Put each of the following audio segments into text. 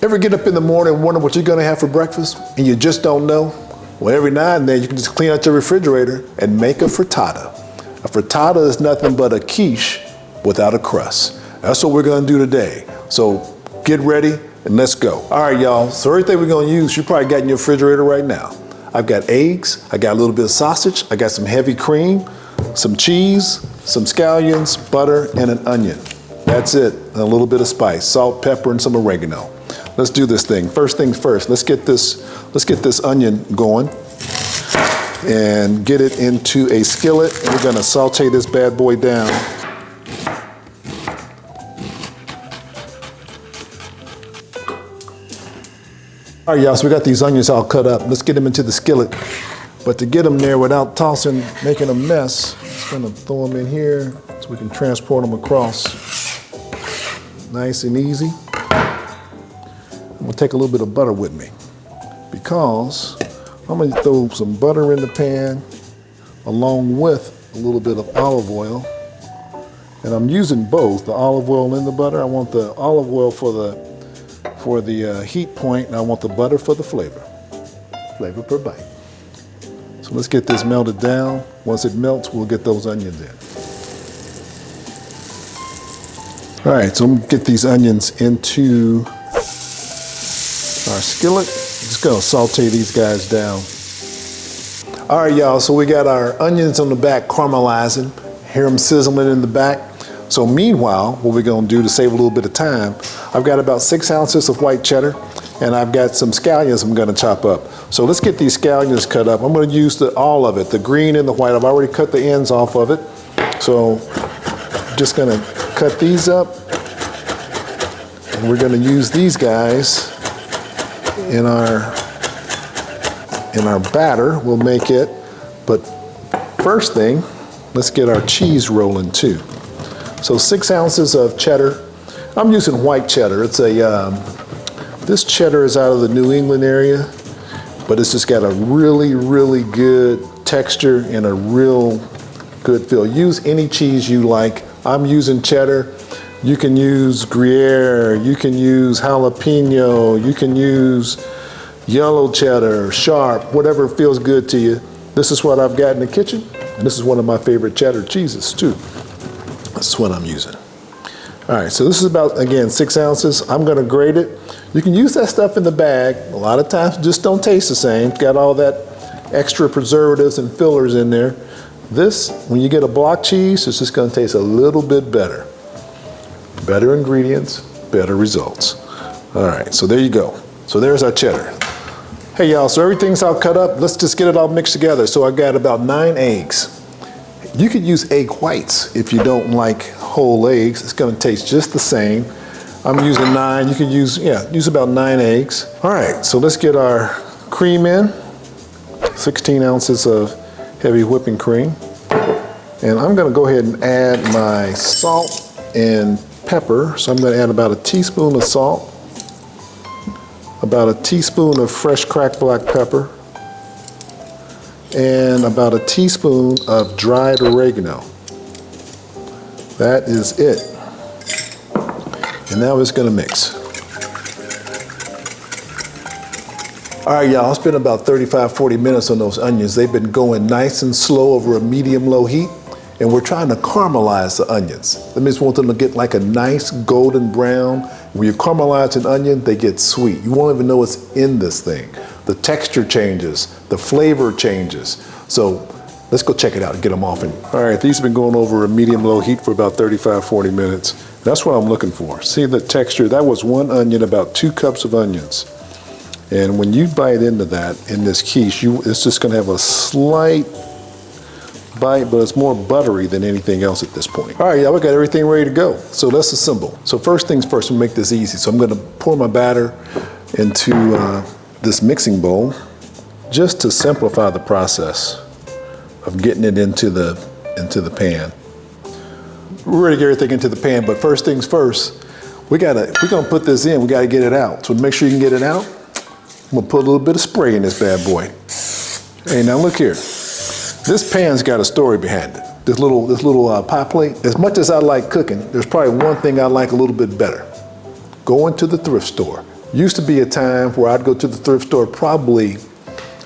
Ever get up in the morning and wonder what you're gonna have for breakfast and you just don't know? Well, every now and then you can just clean out your refrigerator and make a frittata. A frittata is nothing but a quiche without a crust. That's what we're gonna do today. So get ready and let's go. All right, y'all, so everything we're gonna use, you probably got in your refrigerator right now. I've got eggs, I got a little bit of sausage, I got some heavy cream, some cheese, some scallions, butter, and an onion. That's it, and a little bit of spice, salt, pepper, and some oregano. Let's do this thing. First things first, let's get this onion going and get it into a skillet. And we're gonna saute this bad boy down. All right, y'all, so we got these onions all cut up. Let's get them into the skillet. But to get them there without tossing, making a mess, I'm just gonna throw them in here so we can transport them across. Nice and easy. I'm gonna take a little bit of butter with me because I'm gonna throw some butter in the pan along with a little bit of olive oil. And I'm using both, the olive oil and the butter. I want the olive oil for the heat point, and I want the butter for the flavor per bite. So let's get this melted down. Once it melts, we'll get those onions in. All right, so I'm gonna get these onions into our skillet. I'm just gonna saute these guys down. All right, y'all, so we got our onions on the back caramelizing. Hear them sizzling in the back. So meanwhile, what we're gonna do to save a little bit of time, I've got about 6 ounces of white cheddar, and I've got some scallions I'm gonna chop up. So let's get these scallions cut up. I'm gonna use all of it, the green and the white. I've already cut the ends off of it. So I'm just gonna cut these up, and we're gonna use these guys in our batter. We'll make it, but first thing, let's get our cheese rolling too. So 6 ounces of cheddar. I'm using white cheddar. It's this cheddar is out of the New England area, but it's just got a really, really good texture and a real good feel. Use any cheese you like. I'm using cheddar. You can use Gruyere, you can use jalapeno, you can use yellow cheddar, sharp, whatever feels good to you. This is what I've got in the kitchen, and this is one of my favorite cheddar cheeses too. This is what I'm using. All right, so this is about, again, 6 ounces. I'm gonna grate it. You can use that stuff in the bag. A lot of times it just don't taste the same. It's got all that extra preservatives and fillers in there. This, when you get a block cheese, it's just gonna taste a little bit better. Better ingredients, better results. All right, so there you go. So there's our cheddar. Hey y'all, so everything's all cut up. Let's just get it all mixed together. So I got about 9 eggs. You could use egg whites if you don't like whole eggs. It's gonna taste just the same. I'm using 9, you could use about 9 eggs. All right, so let's get our cream in. 16 ounces of heavy whipping cream. And I'm gonna go ahead and add my salt and pepper. So I'm gonna add about a teaspoon of salt, about a teaspoon of fresh cracked black pepper, and about a teaspoon of dried oregano. That is it. And now it's gonna mix. All right, y'all, it's been about 35, 40 minutes on those onions. They've been going nice and slow over a medium-low heat, and we're trying to caramelize the onions. That means we want them to get like a nice golden brown. When you caramelize an onion, they get sweet. You won't even know what's in this thing. The texture changes, the flavor changes. So let's go check it out and get them off. All right, these have been going over a medium-low heat for about 35, 40 minutes. That's what I'm looking for. See the texture? That was 1 onion, about 2 cups of onions. And when you bite into that in this quiche, it's just gonna have a slight bite, but it's more buttery than anything else at this point. All right, y'all, we got everything ready to go. So let's assemble. So first things first, we'll make this easy. So I'm gonna pour my batter into this mixing bowl just to simplify the process of getting it into the pan. We're ready to get everything into the pan, but first things first, if we're gonna put this in, we gotta get it out. So to make sure you can get it out, I'm gonna put a little bit of spray in this bad boy. Hey, now look here. This pan's got a story behind it. This little pie plate. As much as I like cooking, there's probably one thing I like a little bit better. Go into the thrift store, Used to be a time where I'd go to the thrift store probably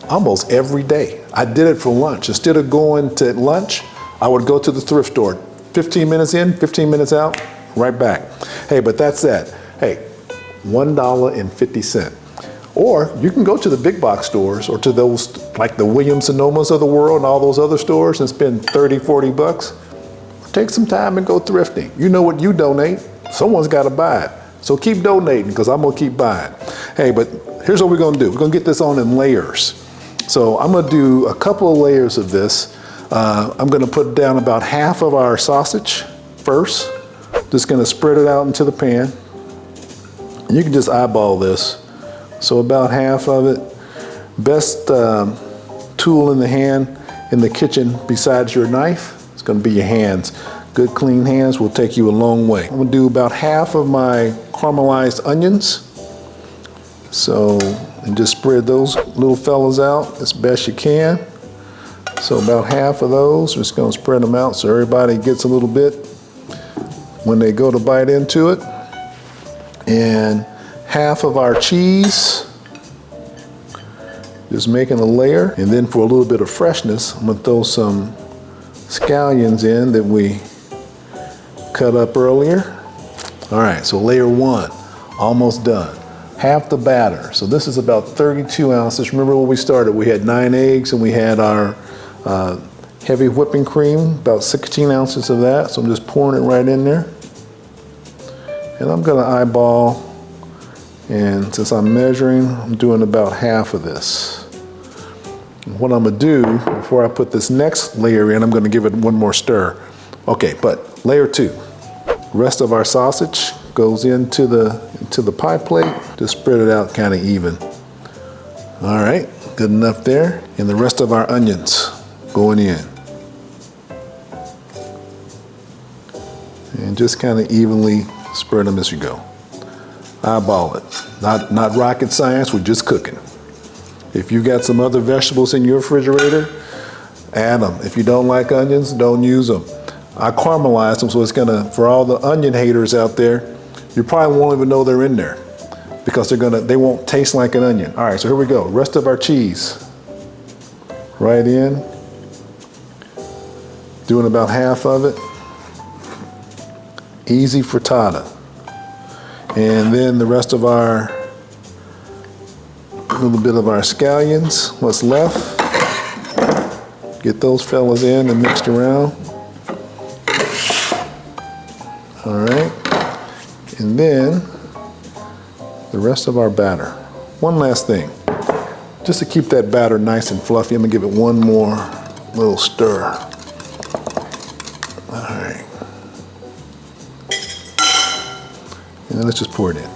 almost every day. I did it for lunch. Instead of going to lunch, I would go to the thrift store. 15 minutes in, 15 minutes out, right back. Hey, but that's that. Hey, $1.50. Or you can go to the big box stores or to those like the Williams-Sonomas of the world and all those other stores and spend 30, 40 bucks. Take some time and go thrifting. You know what you donate, someone's got to buy it. So keep donating because I'm going to keep buying. Hey, but here's what we're going to do. We're going to get this on in layers. So I'm going to do a couple of layers of this. I'm going to put down about half of our sausage first. Just going to spread it out into the pan. And you can just eyeball this. So about half of it. Best tool in the hand in the kitchen besides your knife, it's going to be your hands. Good clean hands will take you a long way. I'm going to do about half of my caramelized onions. So, and just spread those little fellas out as best you can. So about half of those, we're just going to spread them out so everybody gets a little bit when they go to bite into it. And half of our cheese, just making a layer. And then for a little bit of freshness, I'm going to throw some scallions in that we cut up earlier. All right, so layer one, almost done. Half the batter. So this is about 32 ounces. Remember when we started, we had 9 eggs and we had our heavy whipping cream, about 16 ounces of that. So I'm just pouring it right in there. And I'm gonna eyeball, and since I'm measuring, I'm doing about half of this. And what I'm gonna do, before I put this next layer in, I'm gonna give it one more stir. Okay, but layer two. Rest of our sausage goes into the pie plate. Just spread it out kind of even. All right, good enough there. And the rest of our onions going in. And just kind of evenly spread them as you go. Eyeball it. Not rocket science, we're just cooking. If you got some other vegetables in your refrigerator, add them. If you don't like onions, don't use them. I caramelized them, so it's gonna, for all the onion haters out there, you probably won't even know they're in there because they won't taste like an onion. All right, so here we go. Rest of our cheese. Right in. Doing about half of it. Easy frittata. And then the rest of our, little bit of our scallions, what's left. Get those fellas in and mixed around. All right. And then the rest of our batter. One last thing. Just to keep that batter nice and fluffy, I'm gonna give it one more little stir. All right. And then let's just pour it in.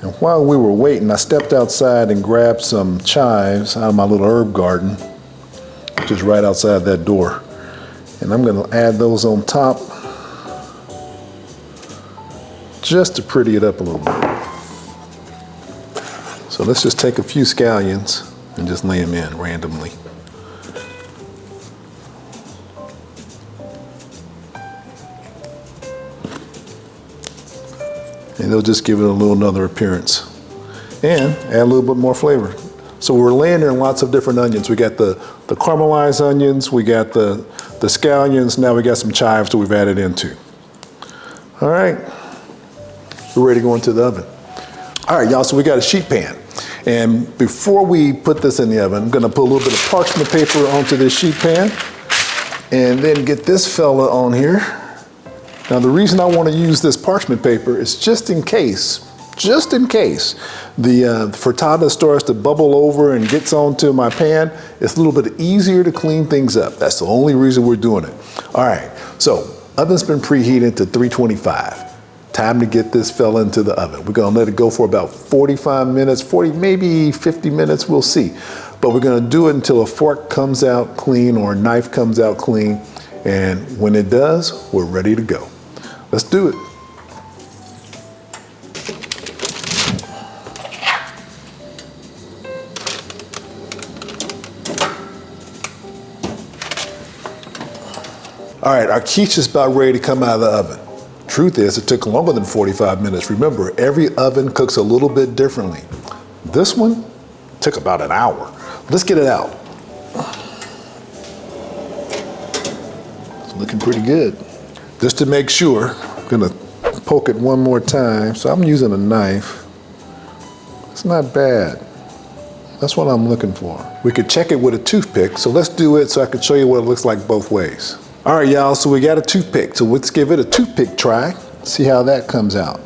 And while we were waiting, I stepped outside and grabbed some chives out of my little herb garden, just right outside that door. And I'm gonna add those on top just to pretty it up a little bit. So let's just take a few scallions and just lay them in randomly. And they'll just give it a little another appearance. And add a little bit more flavor. So we're laying in lots of different onions. We got the caramelized onions, we got the scallions, now we got some chives that we've added into. All right, we're ready to go into the oven. All right, y'all, so we got a sheet pan. And before we put this in the oven, I'm gonna put a little bit of parchment paper onto this sheet pan and then get this fella on here. Now the reason I wanna use this parchment paper is just in case the frittata starts to bubble over and gets onto my pan, it's a little bit easier to clean things up. That's the only reason we're doing it. All right, so oven's been preheated to 325. Time to get this fella into the oven. We're gonna let it go for about 45 minutes, 40, maybe 50 minutes, we'll see. But we're gonna do it until a fork comes out clean or a knife comes out clean. And when it does, we're ready to go. Let's do it. All right, our quiche is about ready to come out of the oven. Truth is, it took longer than 45 minutes. Remember, every oven cooks a little bit differently. This one took about an hour. Let's get it out. It's looking pretty good. Just to make sure, I'm gonna poke it one more time. So I'm using a knife. It's not bad. That's what I'm looking for. We could check it with a toothpick, so let's do it so I can show you what it looks like both ways. All right, y'all, so we got a toothpick. So let's give it a toothpick try. See how that comes out.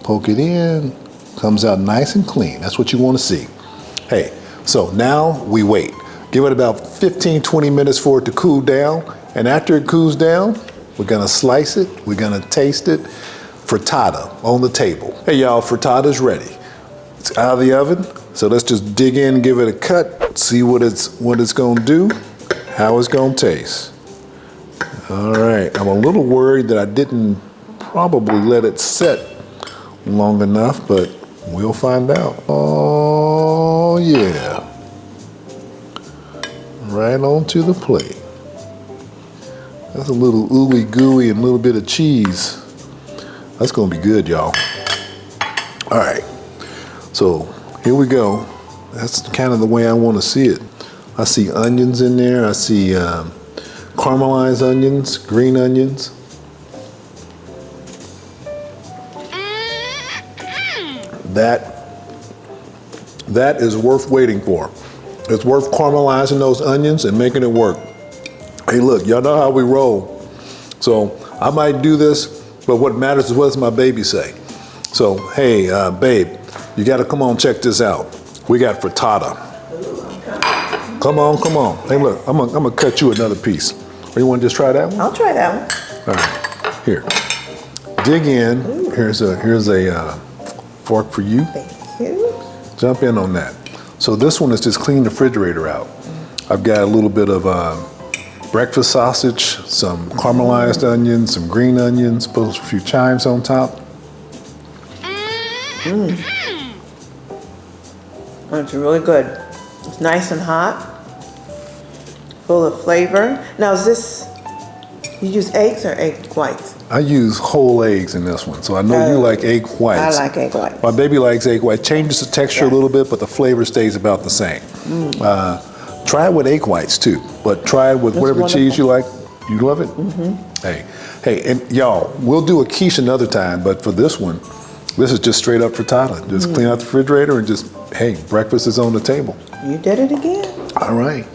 Poke it in, comes out nice and clean. That's what you want to see. Hey, so now we wait. Give it about 15, 20 minutes for it to cool down. And after it cools down, we're gonna slice it, we're gonna taste it. Frittata on the table. Hey y'all, frittata's ready. It's out of the oven, so let's just dig in, give it a cut, see what it's gonna do, how it's gonna taste. All right, I'm a little worried that I didn't probably let it set long enough, but we'll find out. Oh yeah. Right onto the plate. That's a little ooey gooey and a little bit of cheese. That's gonna be good, y'all. All right, so here we go. That's kind of the way I wanna see it. I see onions in there. I see caramelized onions, green onions. That is worth waiting for. It's worth caramelizing those onions and making it work. Hey, look, y'all know how we roll. So I might do this, but what matters is what does my baby say? So, hey, babe, you gotta come on, check this out. We got frittata. Come on, come on. Hey, look, I'm gonna cut you another piece. Or you wanna just try that one? I'll try that one. All right, here. Dig in. Ooh. Here's a fork for you. Thank you. Jump in on that. So this one is just clean the refrigerator out. I've got a little bit of breakfast sausage, some caramelized onions, some green onions, put a few chives on top. It's really good. It's nice and hot, full of flavor. Now is this, you use eggs or egg whites? I use whole eggs in this one, so I know you like egg whites. I like egg whites. My baby likes egg white. Changes the texture a little bit, but the flavor stays about the same. Try it with egg whites too, but try it with whatever cheese you like. You love it? Hey, and y'all, we'll do a quiche another time, but for this one, this is just straight up frittata. Just clean out the refrigerator and just, hey, breakfast is on the table. You did it again. All right.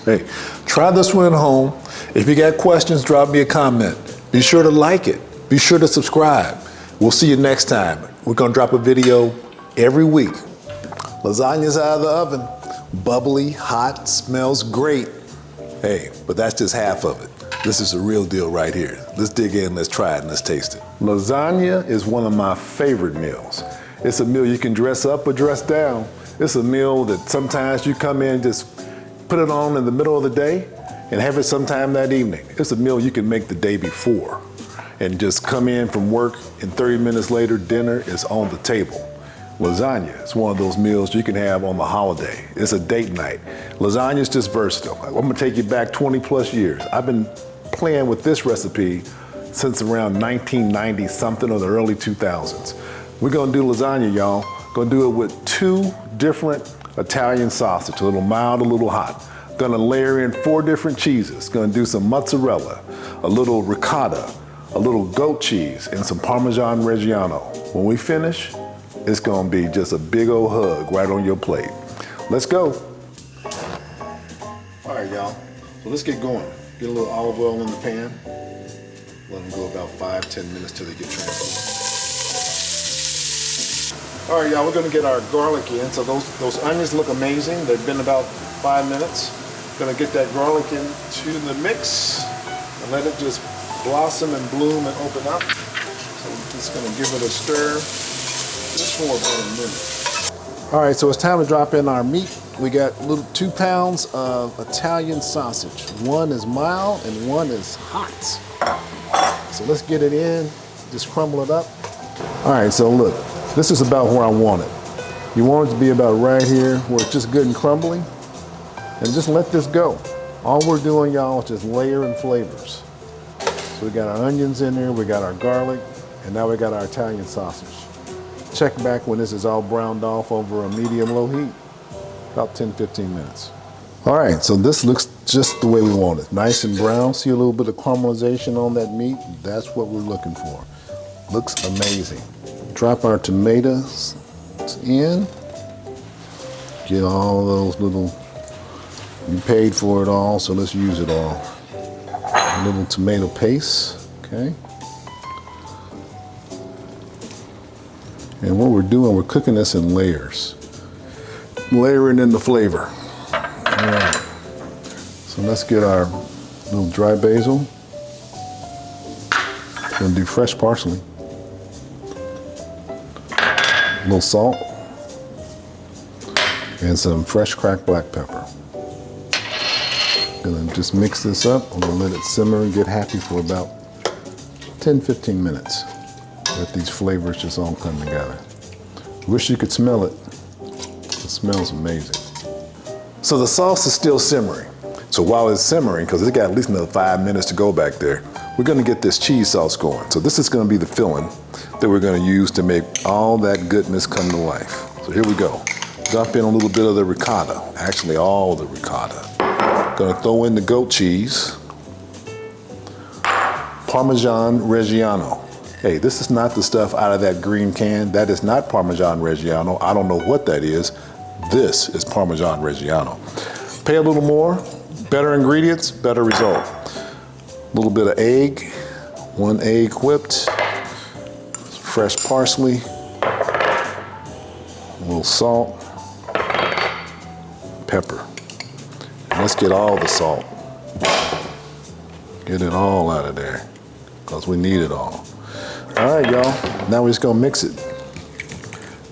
Hey, try this one at home. If you got questions, drop me a comment. Be sure to like it. Be sure to subscribe. We'll see you next time. We're gonna drop a video every week. Lasagna's out of the oven. Bubbly, hot, smells great. Hey, but that's just half of it. This is the real deal right here. Let's dig in, let's try it, and let's taste it. Lasagna is one of my favorite meals. It's a meal you can dress up or dress down. It's a meal that sometimes you come in, just put it on in the middle of the day and have it sometime that evening. It's a meal you can make the day before and just come in from work and 30 minutes later, dinner is on the table. Lasagna is one of those meals you can have on the holiday. It's a date night. Lasagna is just versatile. I'm gonna take you back 20 plus years. I've been playing with this recipe since around 1990 something or the early 2000s. We're gonna do lasagna, y'all. Gonna do it with 2 different Italian sausage, a little mild, a little hot. Gonna layer in 4 different cheeses. Gonna do some mozzarella, a little ricotta, a little goat cheese, and some Parmesan Reggiano. When we finish, it's gonna be just a big old hug right on your plate. Let's go. All right, y'all, so let's get going. Get a little olive oil in the pan. Let them go about 5-10 minutes till they get translucent. All right, y'all, we're gonna get our garlic in. So those onions look amazing. They've been about 5 minutes. Gonna get that garlic into the mix and let it just blossom and bloom and open up. So we're just gonna give it a stir just for about a minute. All right, so it's time to drop in our meat. We got 2 pounds of Italian sausage. One is mild and one is hot. So let's get it in, just crumble it up. All right, so look, this is about where I want it. You want it to be about right here where it's just good and crumbly. And just let this go. All we're doing, y'all, is just layering flavors. So we got our onions in there, we got our garlic, and now we got our Italian sausage. Check back when this is all browned off over a medium-low heat, about 10-15 minutes. All right, so this looks just the way we want it. Nice and brown. See a little bit of caramelization on that meat? That's what we're looking for. Looks amazing. Drop our tomatoes in. Get all those little, you paid for it all, so let's use it all. A little tomato paste, okay? And what we're doing, we're cooking this in layers. Layering in the flavor. All right. So let's get our little dry basil. We're gonna do fresh parsley. A little salt. And some fresh cracked black pepper. Gonna just mix this up. I'm gonna let it simmer and get happy for about 10-15 minutes. Let these flavors just all come together. Wish you could smell it. It smells amazing. So the sauce is still simmering. So while it's simmering, because it's got at least another 5 minutes to go back there, we're gonna get this cheese sauce going. So this is gonna be the filling that we're gonna use to make all that goodness come to life. So here we go. Dump in a little bit of the ricotta, actually all the ricotta. Gonna throw in the goat cheese, Parmesan Reggiano. Hey, this is not the stuff out of that green can. That is not Parmesan Reggiano. I don't know what that is. This is Parmesan Reggiano. Pay a little more, better ingredients, better result. A little bit of egg, 1 egg whipped, fresh parsley, a little salt, pepper. And let's get all the salt. Get it all out of there, because we need it all. All right, y'all, now we're just gonna mix it.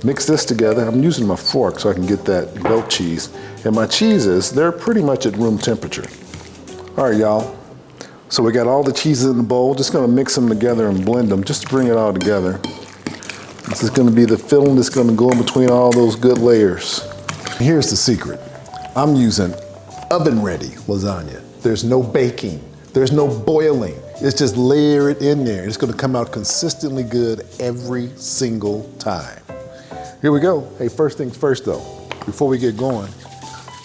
Mix this together. I'm using my fork so I can get that goat cheese. And my cheeses, they're pretty much at room temperature. All right, y'all. So we got all the cheeses in the bowl. Just gonna mix them together and blend them just to bring it all together. This is gonna be the filling that's gonna go in between all those good layers. Here's the secret. I'm using oven-ready lasagna. There's no baking. There's no boiling. It's just layer it in there. It's gonna come out consistently good every single time. Here we go. Hey, first things first though, before we get going,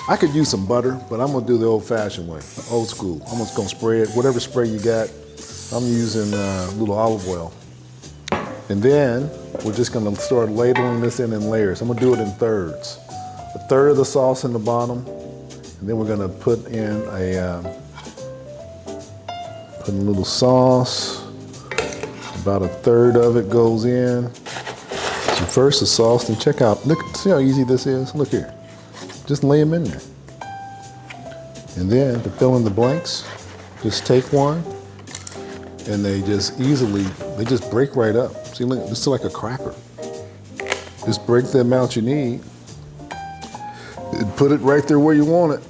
I could use some butter, but I'm gonna do the old-fashioned way, old school. I'm just gonna spray it, whatever spray you got. I'm using a little olive oil. And then we're just gonna start ladling this in layers. I'm gonna do it in thirds. A third of the sauce in the bottom, and then we're gonna put in put a little sauce. About a third of it goes in. So first the sauce, and check out, look, see how easy this is? Look here. Just lay them in there. And then to fill in the blanks, just take one, and they just break right up. See, look, this is like a cracker. Just break the amount you need, and put it right there where you want it.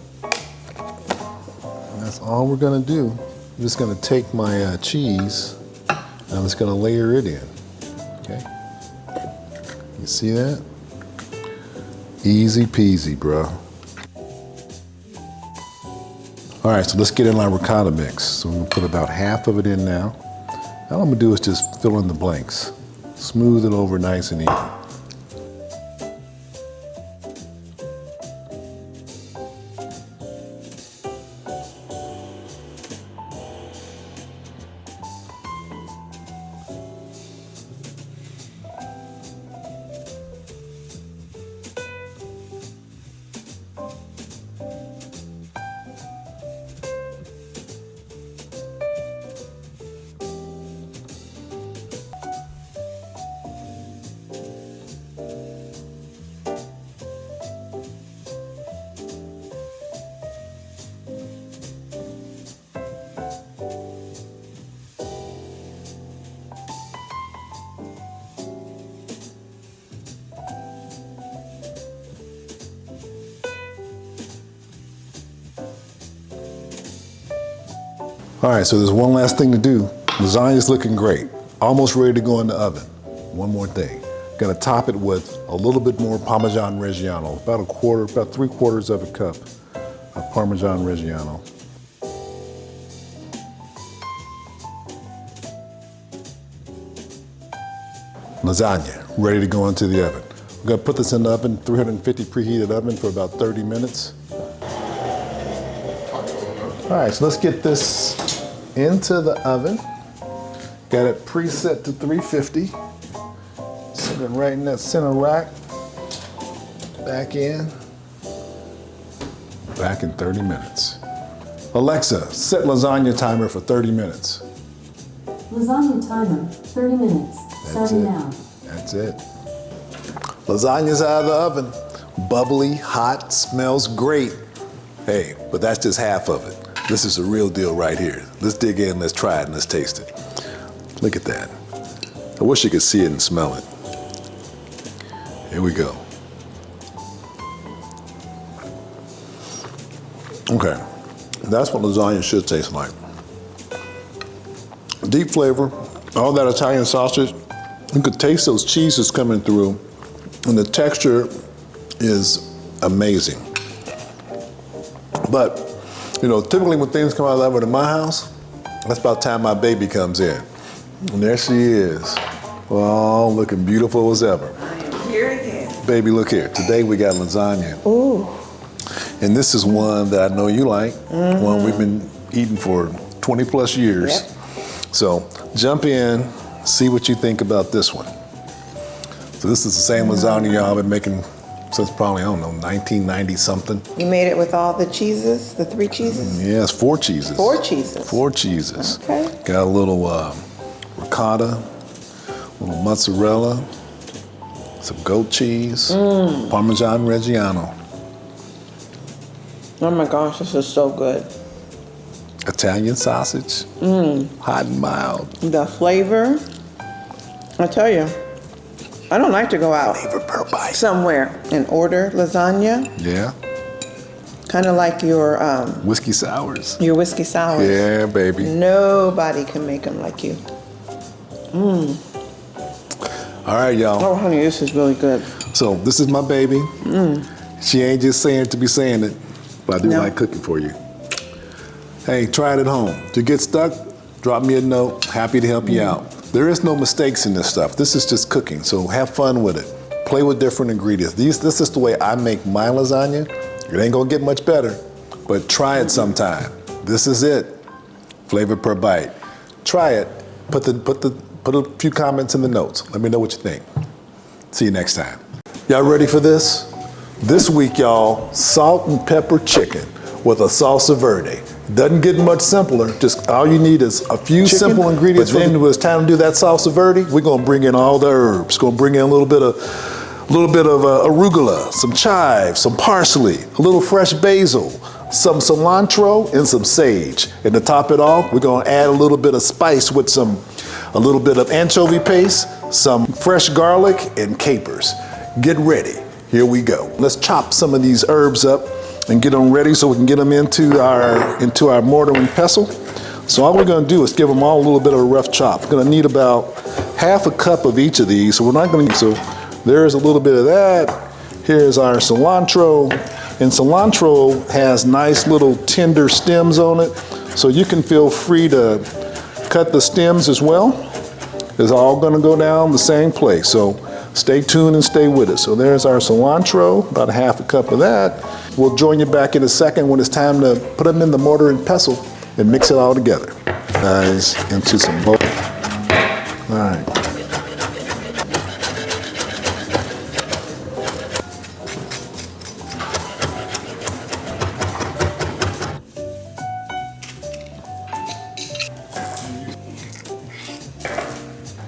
And that's all we're gonna do. I'm just gonna take my cheese, and I'm just gonna layer it in, okay? You see that? Easy peasy, bro. All right, so let's get in our ricotta mix. So I'm gonna put about half of it in now. All I'm gonna do is just fill in the blanks. Smooth it over nice and even. All right, so there's one last thing to do. Lasagna's looking great. Almost ready to go in the oven. One more thing. Gonna top it with a little bit more Parmesan Reggiano, about 3/4 of a cup of Parmesan Reggiano. lasagna ready to go into the oven. We're gonna put this in the oven, 350 preheated oven for about 30 minutes. All right, so let's get this into the oven. Got it preset to 350. Sitting right in that center rack. Back in 30 minutes. Alexa, set lasagna timer for 30 minutes. Lasagna timer, 30 minutes. Starting now. That's it. Lasagna's out of the oven. Bubbly, hot, smells great. Hey, but that's just half of it. This is the real deal right here. Let's dig in, let's try it, and let's taste it. Look at that. I wish you could see it and smell it. Here we go. Okay, that's what lasagna should taste like. Deep flavor, all that Italian sausage. You could taste those cheeses coming through, and the texture is amazing. But, you know, typically when things come out of the oven in my house, that's about the time my baby comes in. And there she is. Oh, looking beautiful as ever. I am here again. Baby, look here. Today we got lasagna. Ooh. And this is one that I know you like, one we've been eating for 20 plus years. Yep. So jump in, see what you think about this one. So this is the same lasagna y'all been making since probably, I don't know, 1990 something. You made it with all the cheeses, the 3 cheeses? Yes, 4 cheeses. 4 cheeses. 4 cheeses. Okay. Got a little ricotta, a little mozzarella, some goat cheese, Parmesan Reggiano. Oh my gosh, this is so good. Italian sausage, hot and mild. The flavor, I tell you, I don't like to go out Flavor per bite. somewhere and order lasagna, Yeah, kind of like your whiskey sours. whiskey sours. Yeah, baby. Nobody can make them like you. All right, y'all. Oh, honey, this is really good. So this is my baby. She ain't just saying it to be saying it, but I do No. like cooking for you. Hey, try it at home. If you get stuck, drop me a note. Happy to help you out. There is no mistakes in this stuff. This is just cooking, so have fun with it. Play with different ingredients. This is the way I make my lasagna. It ain't gonna get much better, but try it sometime. This is it. Flavor per bite. Try it. Put a few comments in the notes. Let me know what you think. See you next time. Y'all ready for this? This week, y'all, salt and pepper chicken with a salsa verde. Doesn't get much simpler. Just all you need is a few simple ingredients. But then when it's time to do that salsa verde, we're gonna bring in all the herbs. Gonna bring in a little bit of arugula, some chives, some parsley, a little fresh basil, some cilantro, and some sage. And to top it off, we're gonna add a little bit of spice with a little bit of anchovy paste, some fresh garlic, and capers. Get ready. Here we go. Let's chop some of these herbs up and get them ready so we can get them into our mortar and pestle. So all we're gonna do is give them all a little bit of a rough chop. We're gonna need about half a cup of each of these. So we're not gonna, so there's a little bit of that. Here's our cilantro. And cilantro has nice little tender stems on it. So you can feel free to cut the stems as well. It's all gonna go down the same place. So stay tuned and stay with us. So there's our cilantro, about a half a cup of that. We'll join you back in a second when it's time to put them in the mortar and pestle and mix it all together. Guys, into some bowl. All right.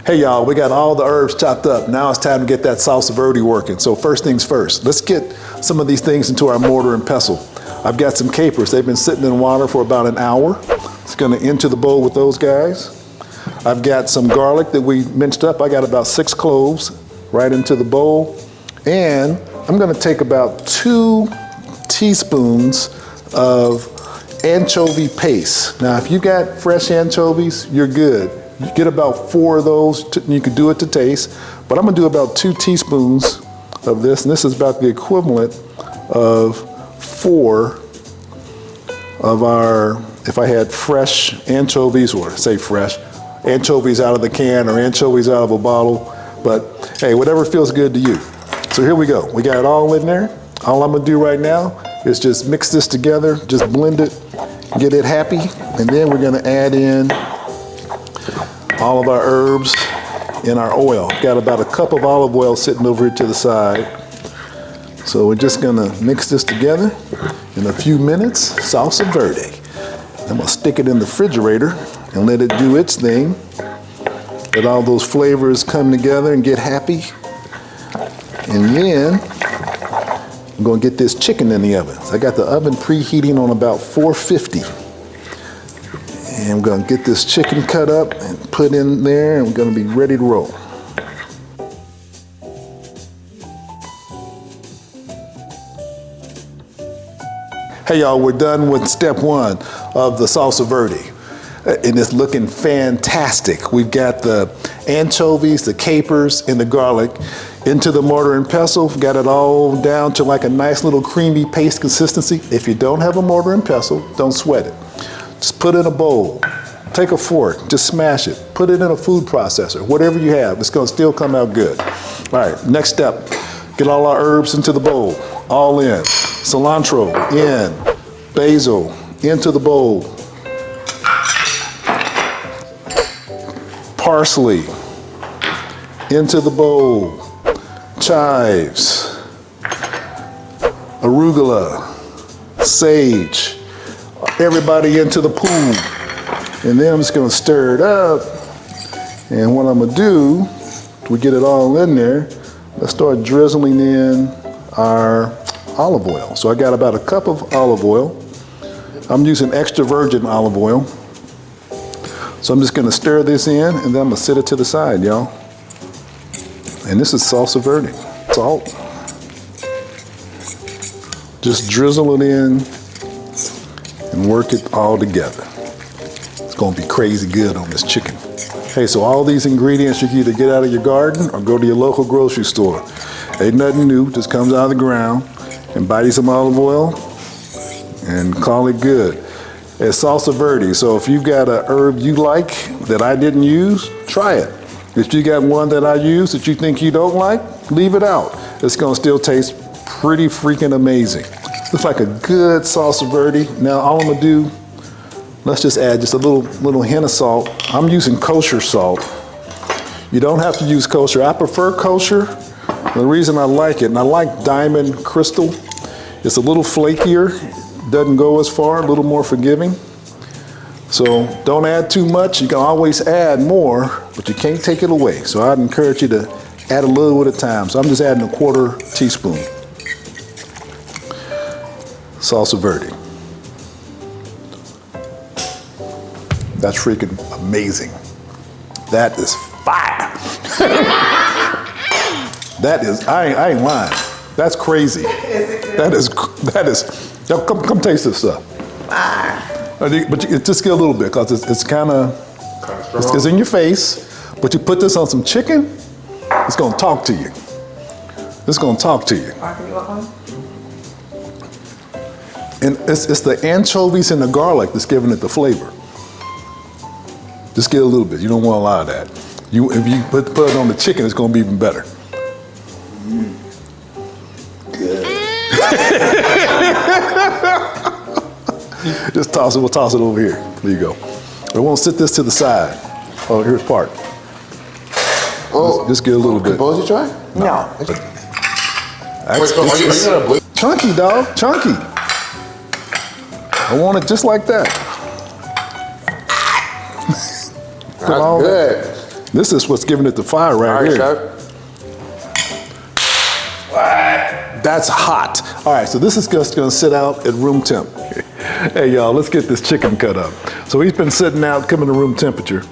Hey y'all, we got all the herbs chopped up. Now it's time to get that salsa verde working. So first things first, let's get some of these things into our mortar and pestle. I've got some capers. They've been sitting in water for about an hour. It's gonna into the bowl with those guys. I've got some garlic that we minced up. I got about 6 cloves right into the bowl. And I'm gonna take about 2 teaspoons of anchovy paste. Now, if you got fresh anchovies, you're good. You get about 4 of those, you can do it to taste, but I'm gonna do about 2 teaspoons of this, and this is about the equivalent of 4 of our, if I had fresh anchovies, or say fresh, anchovies out of the can or anchovies out of a bottle, But hey, whatever feels good to you. So here we go. We got it all in there. All I'm gonna do right now is just mix this together, just blend it, get it happy, and then we're gonna add in all of our herbs in our oil. Got about a cup of olive oil sitting over here to the side. So we're just gonna mix this together. In a few minutes, Salsa Verde. I'm gonna stick it in the refrigerator and let it do its thing. Let all those flavors come together and get happy. And then I'm gonna get this chicken in the oven. So I got the oven preheating on about 450. And I'm gonna get this chicken cut up and put in there, and we're gonna be ready to roll. Hey y'all, we're done with step one of the Salsa Verde. And it's looking fantastic. We've got the anchovies, the capers, and the garlic into the mortar and pestle. Got it all down to like a nice little creamy paste consistency. If you don't have a mortar and pestle, don't sweat it. Just put it in a bowl. Take a fork, just smash it. Put it in a food processor, whatever you have. It's gonna still come out good. All right, next step. Get all our herbs into the bowl, all in. Cilantro in, basil into the bowl. Parsley into the bowl, chives, arugula, sage, everybody into the pool. And then I'm just gonna stir it up. And what I'm gonna do, we get it all in there, let's start drizzling in our olive oil. So I got about a cup of olive oil. I'm using extra virgin olive oil. So I'm just gonna stir this in, and then I'm gonna set it to the side, y'all. And this is Salsa Verde. Salt. Just drizzle it in and work it all together. It's gonna be crazy good on this chicken. Hey, so all these ingredients you can either get out of your garden or go to your local grocery store. Ain't nothing new, just comes out of the ground, and buy you some olive oil and call it good. It's Salsa Verde, so if you've got an herb you like that I didn't use, try it. If you got one that I use that you think you don't like, leave it out. It's gonna still taste pretty freaking amazing. Looks like a good Salsa Verde. Now all I'm gonna do, let's just add just a little hint of salt. I'm using kosher salt. You don't have to use kosher. I prefer kosher. The reason I like it, and I like Diamond Crystal, it's a little flakier, doesn't go as far, a little more forgiving. So don't add too much. You can always add more, but you can't take it away. So I'd encourage you to add a little at a time. So I'm just adding a 1/4 teaspoon. Salsa Verde. That's freaking amazing. That is fire. That is, I ain't lying. That's crazy. That is, now come taste this stuff. But you just get a little bit, because it's kind of, it's in your face, but you put this on some chicken, it's gonna talk to you. It's gonna talk to you. And it's the anchovies and the garlic that's giving it the flavor. Just get a little bit, you don't want a lot of that. If you put it on the chicken, it's gonna be even better. Good. Just toss it, we'll toss it over here. There you go. We won't sit this to the side. Oh, here's part. Oh, just get a little bit. Both you try? No. Chunky, dog, chunky. I want it just like that. That's good. This is what's giving it the fire right here. Chef. That's hot. All right, so this is just gonna sit out at room temp. Hey y'all, let's get this chicken cut up. So he's been sitting out, coming to room temperature.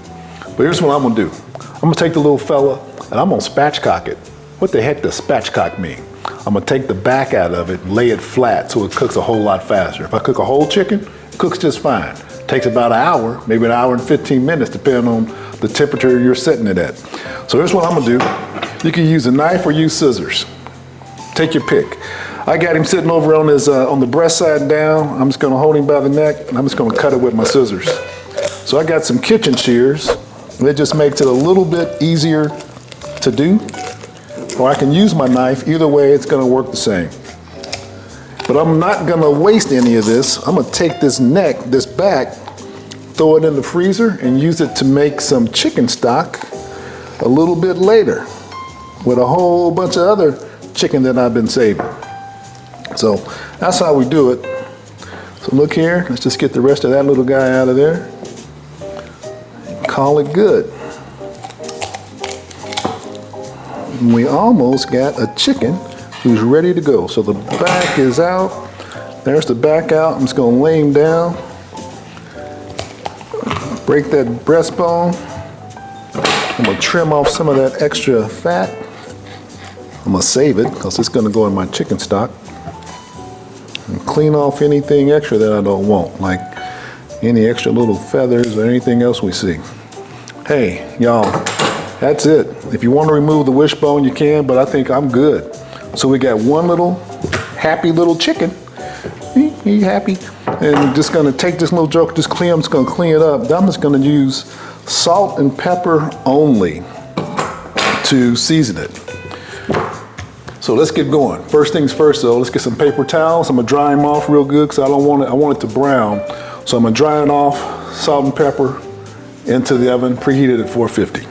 But here's what I'm gonna do. I'm gonna take the little fella and I'm gonna spatchcock it. What the heck does spatchcock mean? I'm gonna take the back out of it and lay it flat so it cooks a whole lot faster. If I cook a whole chicken, it cooks just fine. Takes about an hour, maybe an hour and 15 minutes, depending on the temperature you're setting it at. So here's what I'm gonna do. You can use a knife or use scissors. Take your pick. I got him sitting over on his on the breast side down. I'm just gonna hold him by the neck and I'm just gonna cut it with my scissors. So I got some kitchen shears. It just makes it a little bit easier to do, or I can use my knife. Either way, it's gonna work the same. But I'm not gonna waste any of this. I'm gonna take this neck, this back, throw it in the freezer and use it to make some chicken stock a little bit later with a whole bunch of other chicken that I've been saving. So that's how we do it. So look here, let's just get the rest of that little guy out of there. Call it good. And we almost got a chicken who's ready to go. So the back is out. There's the back out. I'm just gonna lay him down. Break that breastbone. I'm gonna trim off some of that extra fat. I'm gonna save it because it's gonna go in my chicken stock. And clean off anything extra that I don't want, like any extra little feathers or anything else we see. Hey, y'all, that's it. If you want to remove the wishbone, you can, but I think I'm good. So we got one little happy little chicken. He happy. And we're just gonna take this little joke, I'm just gonna clean it up. I'm just gonna use salt and pepper only to season it. So let's get going. First things first though, let's get some paper towels. I'm gonna dry them off real good because I want it to brown. So I'm gonna dry it off, salt and pepper, into the oven, preheated at 450.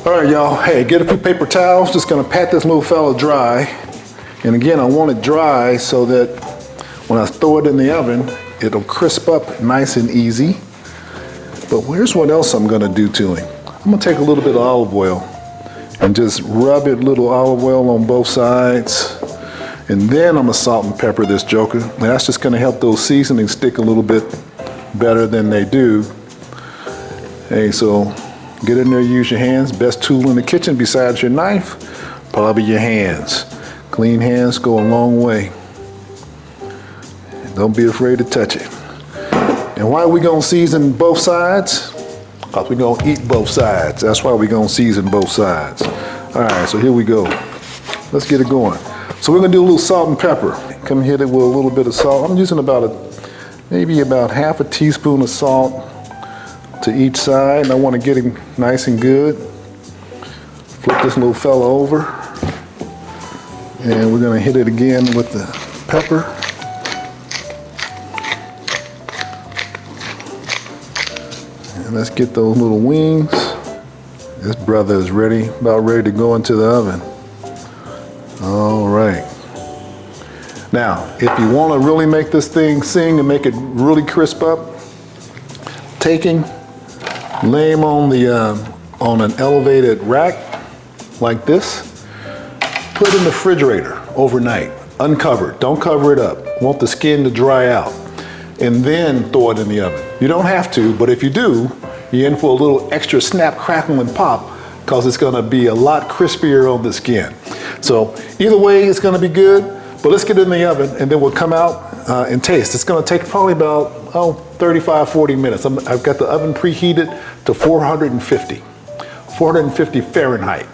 All right, y'all, hey, get a few paper towels. Just gonna pat this little fella dry. And again, I want it dry so that when I throw it in the oven, it'll crisp up nice and easy. But here's what else I'm gonna do to him. I'm gonna take a little bit of olive oil and just rub it little olive oil on both sides. And then I'm gonna salt and pepper this joker. And that's just gonna help those seasonings stick a little bit better than they do. Hey, so get in there, use your hands. Best tool in the kitchen besides your knife, probably your hands. Clean hands go a long way. Don't be afraid to touch it. And why are we gonna season both sides? Because we're gonna eat both sides. That's why we're gonna season both sides. All right, so here we go. Let's get it going. So we're gonna do a little salt and pepper. Come hit it with a little bit of salt. I'm using maybe about half a teaspoon of salt to each side. And I wanna get him nice and good. Flip this little fella over. And we're gonna hit it again with the pepper. And let's get those little wings. This brother is about ready to go into the oven. All right. Now, if you want to really make this thing sing and make it really crisp up, lay him on an elevated rack like this. Put it in the refrigerator overnight, uncovered. Don't cover it up. Want the skin to dry out. And then throw it in the oven. You don't have to, but if you do, you're in for a little extra snap, crackle, and pop because it's gonna be a lot crispier on the skin. So either way, it's gonna be good, but let's get it in the oven and then we'll come out and taste. It's gonna take probably about 35, 40 minutes. I've got the oven preheated to 450 Fahrenheit.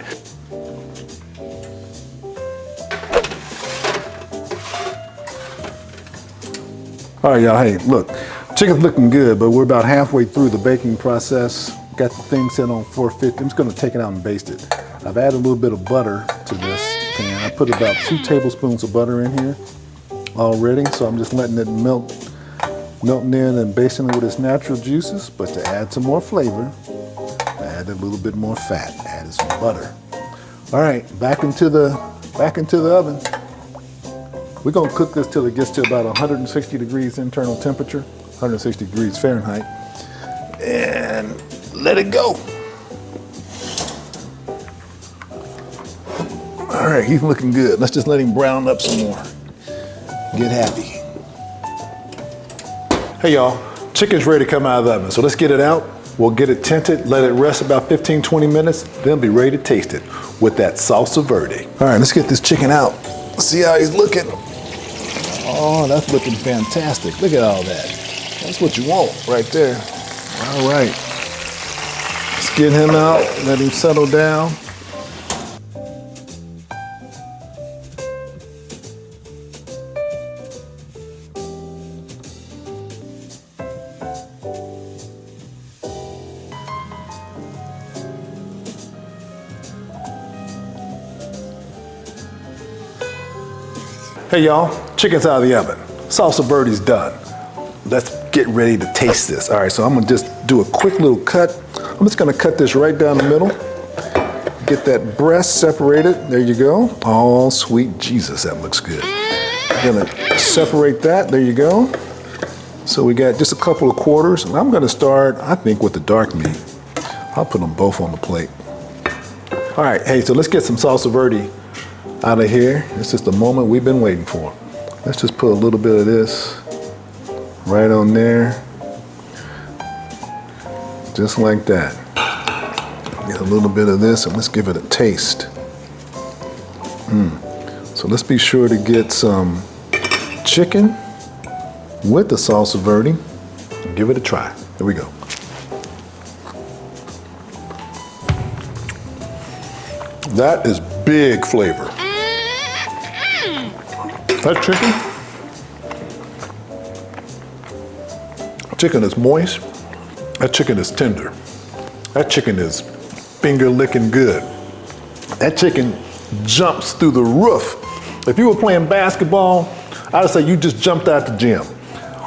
All right, y'all, hey, look, chicken's looking good, but we're about halfway through the baking process. Got the thing set on 450. I'm just gonna take it out and baste it. I've added a little bit of butter to this pan. I put about 2 tablespoons of butter in here already, so I'm just letting it melting in and basting it with its natural juices. But to add some more flavor, I added a little bit more fat, added some butter. All right, back into the oven. We're gonna cook this till it gets to about 160 degrees internal temperature, 160 degrees Fahrenheit, and let it go. All right, he's looking good. Let's just let him brown up some more. Get happy. Hey y'all, chicken's ready to come out of the oven, so let's get it out. We'll get it tinted, let it rest about 15, 20 minutes, then be ready to taste it with that Salsa Verde. All right, let's get this chicken out. See how he's looking. Oh, that's looking fantastic. Look at all that. That's what you want right there. All right. Let's get him out, let him settle down. Hey y'all, chicken's out of the oven. Salsa Verde's done. Let's get ready to taste this. All right, so I'm gonna just do a quick little cut. I'm just gonna cut this right down the middle. Get that breast separated. There you go. Oh, sweet Jesus, that looks good. I'm gonna separate that. There you go. So we got just a couple of quarters. And I'm gonna start, I think, with the dark meat. I'll put them both on the plate. All right, hey, so let's get some Salsa Verde out of here. It's just the moment we've been waiting for. Let's just put a little bit of this right on there. Just like that. Get a little bit of this and let's give it a taste. So let's be sure to get some chicken with the Salsa Verde and give it a try. Here we go. That is big flavor. That chicken is moist. That chicken is tender. That chicken is finger licking good. That chicken jumps through the roof. If you were playing basketball, I'd say you just jumped out the gym.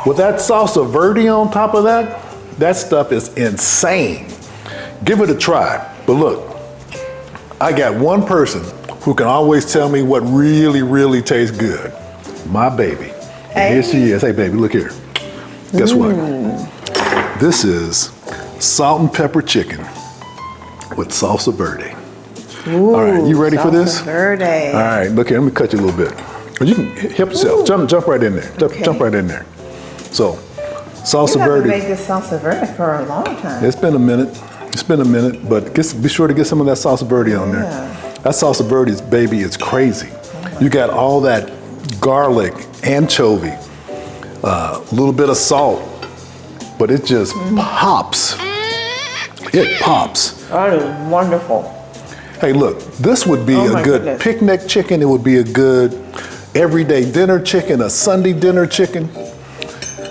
With that Salsa Verde on top of that, that stuff is insane. Give it a try. But look, I got one person who can always tell me what really, really tastes good. My baby. Hey. Here she is. Hey, baby, look here. Guess what? This is salt and pepper chicken with Salsa Verde. Ooh, all right, you ready for this? Salsa Verde. All right, look here, let me cut you a little bit. You can help yourself. Jump right in there. Jump right in there. So, Salsa You haven't Verde. made this Salsa Verde for a long time. It's been a minute. But be sure to get some of that Salsa Verde on there. That Salsa Verde's, baby, is crazy. You got all that garlic, anchovy, a little bit of salt, but it just pops. It pops. That is wonderful. Hey, look, this would be a good goodness. picnic chicken. It would be a good everyday dinner chicken, a Sunday dinner chicken.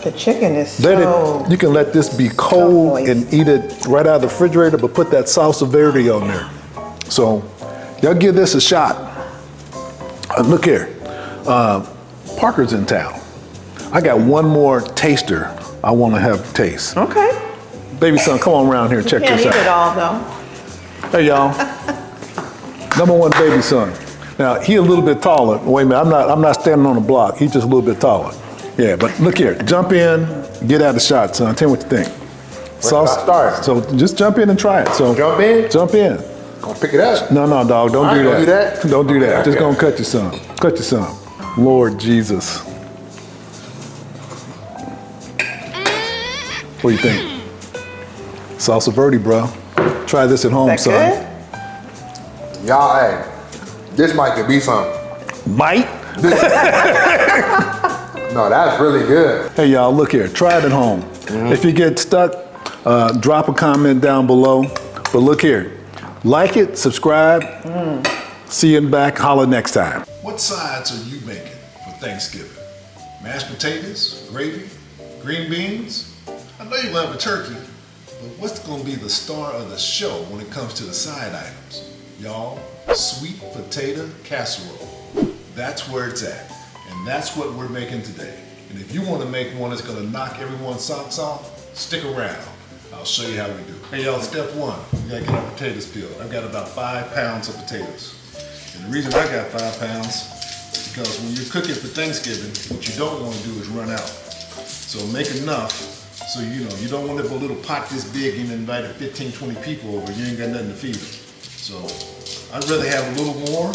The chicken is You can let this be cold moist. and eat it right out of the refrigerator, but put that Salsa Verde on there. So, y'all give this a shot. Look here, Parker's in town. I got one more taster I want to have taste. Okay. Baby son, come on around here, check Can't this eat it out. all though. Hey y'all, number one baby son. Now he a little bit taller. Wait a minute, I'm not standing on the block. He's just a little bit taller. Yeah, but look here, jump in, get out of the shot, son. Tell me what you think. Start. So just jump in and try it. So Jump in? Jump in. Gonna pick it up. No, dog, don't do Don't that. do that? Don't do that. Okay, Just okay. gonna cut your son. Cut your son. Lord Jesus. What do you think? Salsa Verde, bro. Try this at home, Is son. that good? Y'all, hey, this might could be something. Might? No, that's really good. Hey, y'all, look here. Try it at home. If you get stuck, drop a comment down below. But look here. Like it, subscribe. See you in the back. Holla next time. What sides are you making for Thanksgiving? Mashed potatoes, gravy, green beans? I know you're gonna have a turkey, but what's gonna be the star of the show when it comes to the side items? Y'all, Sweet Potato Casserole. That's where it's at. And that's what we're making today. And if you want to make one that's gonna knock everyone's socks off, stick around. I'll show you how we do. Hey y'all, step one, we gotta get our potatoes peeled. I've got about 5 pounds of potatoes. And the reason I got 5 pounds is because when you're cooking for Thanksgiving, what you don't want to do is run out. So make enough so you don't want to have a little pot this big and invited 15, 20 people over, you ain't got nothing to feed them. So I'd rather have a little more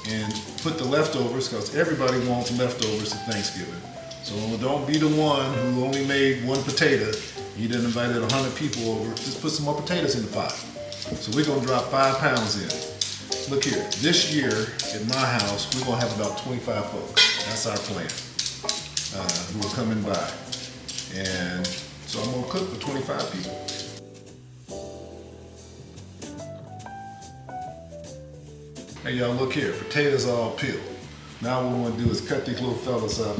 and put the leftovers, because everybody wants leftovers at Thanksgiving. So don't be the one who only made 1 potato. You done invited 100 people over. Just put some more potatoes in the pot. So we're gonna drop 5 pounds in. Look here, this year at my house, we're gonna have about 25 folks. That's our plan, who are coming by. And so I'm gonna cook for 25 people. Hey y'all, look here, potatoes are all peeled. Now what we're gonna do is cut these little fellas up.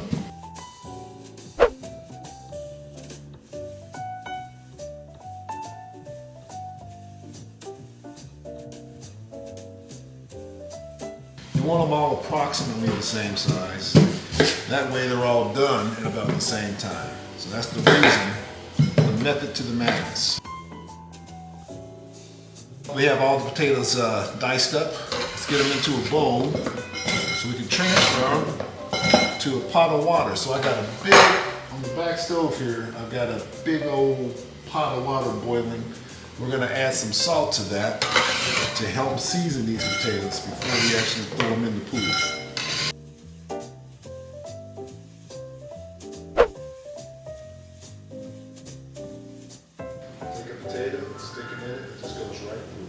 You want them all approximately the same size. That way they're all done at about the same time. So that's the reason, the method to the madness. We have all the potatoes diced up. Let's get them into a bowl so we can transfer them to a pot of water. So I got a big, on the back stove here, I've got a big old pot of water boiling. We're gonna add some salt to that to help season these potatoes before we actually throw them in the pool. Take a potato, stick it in it, it just goes right through.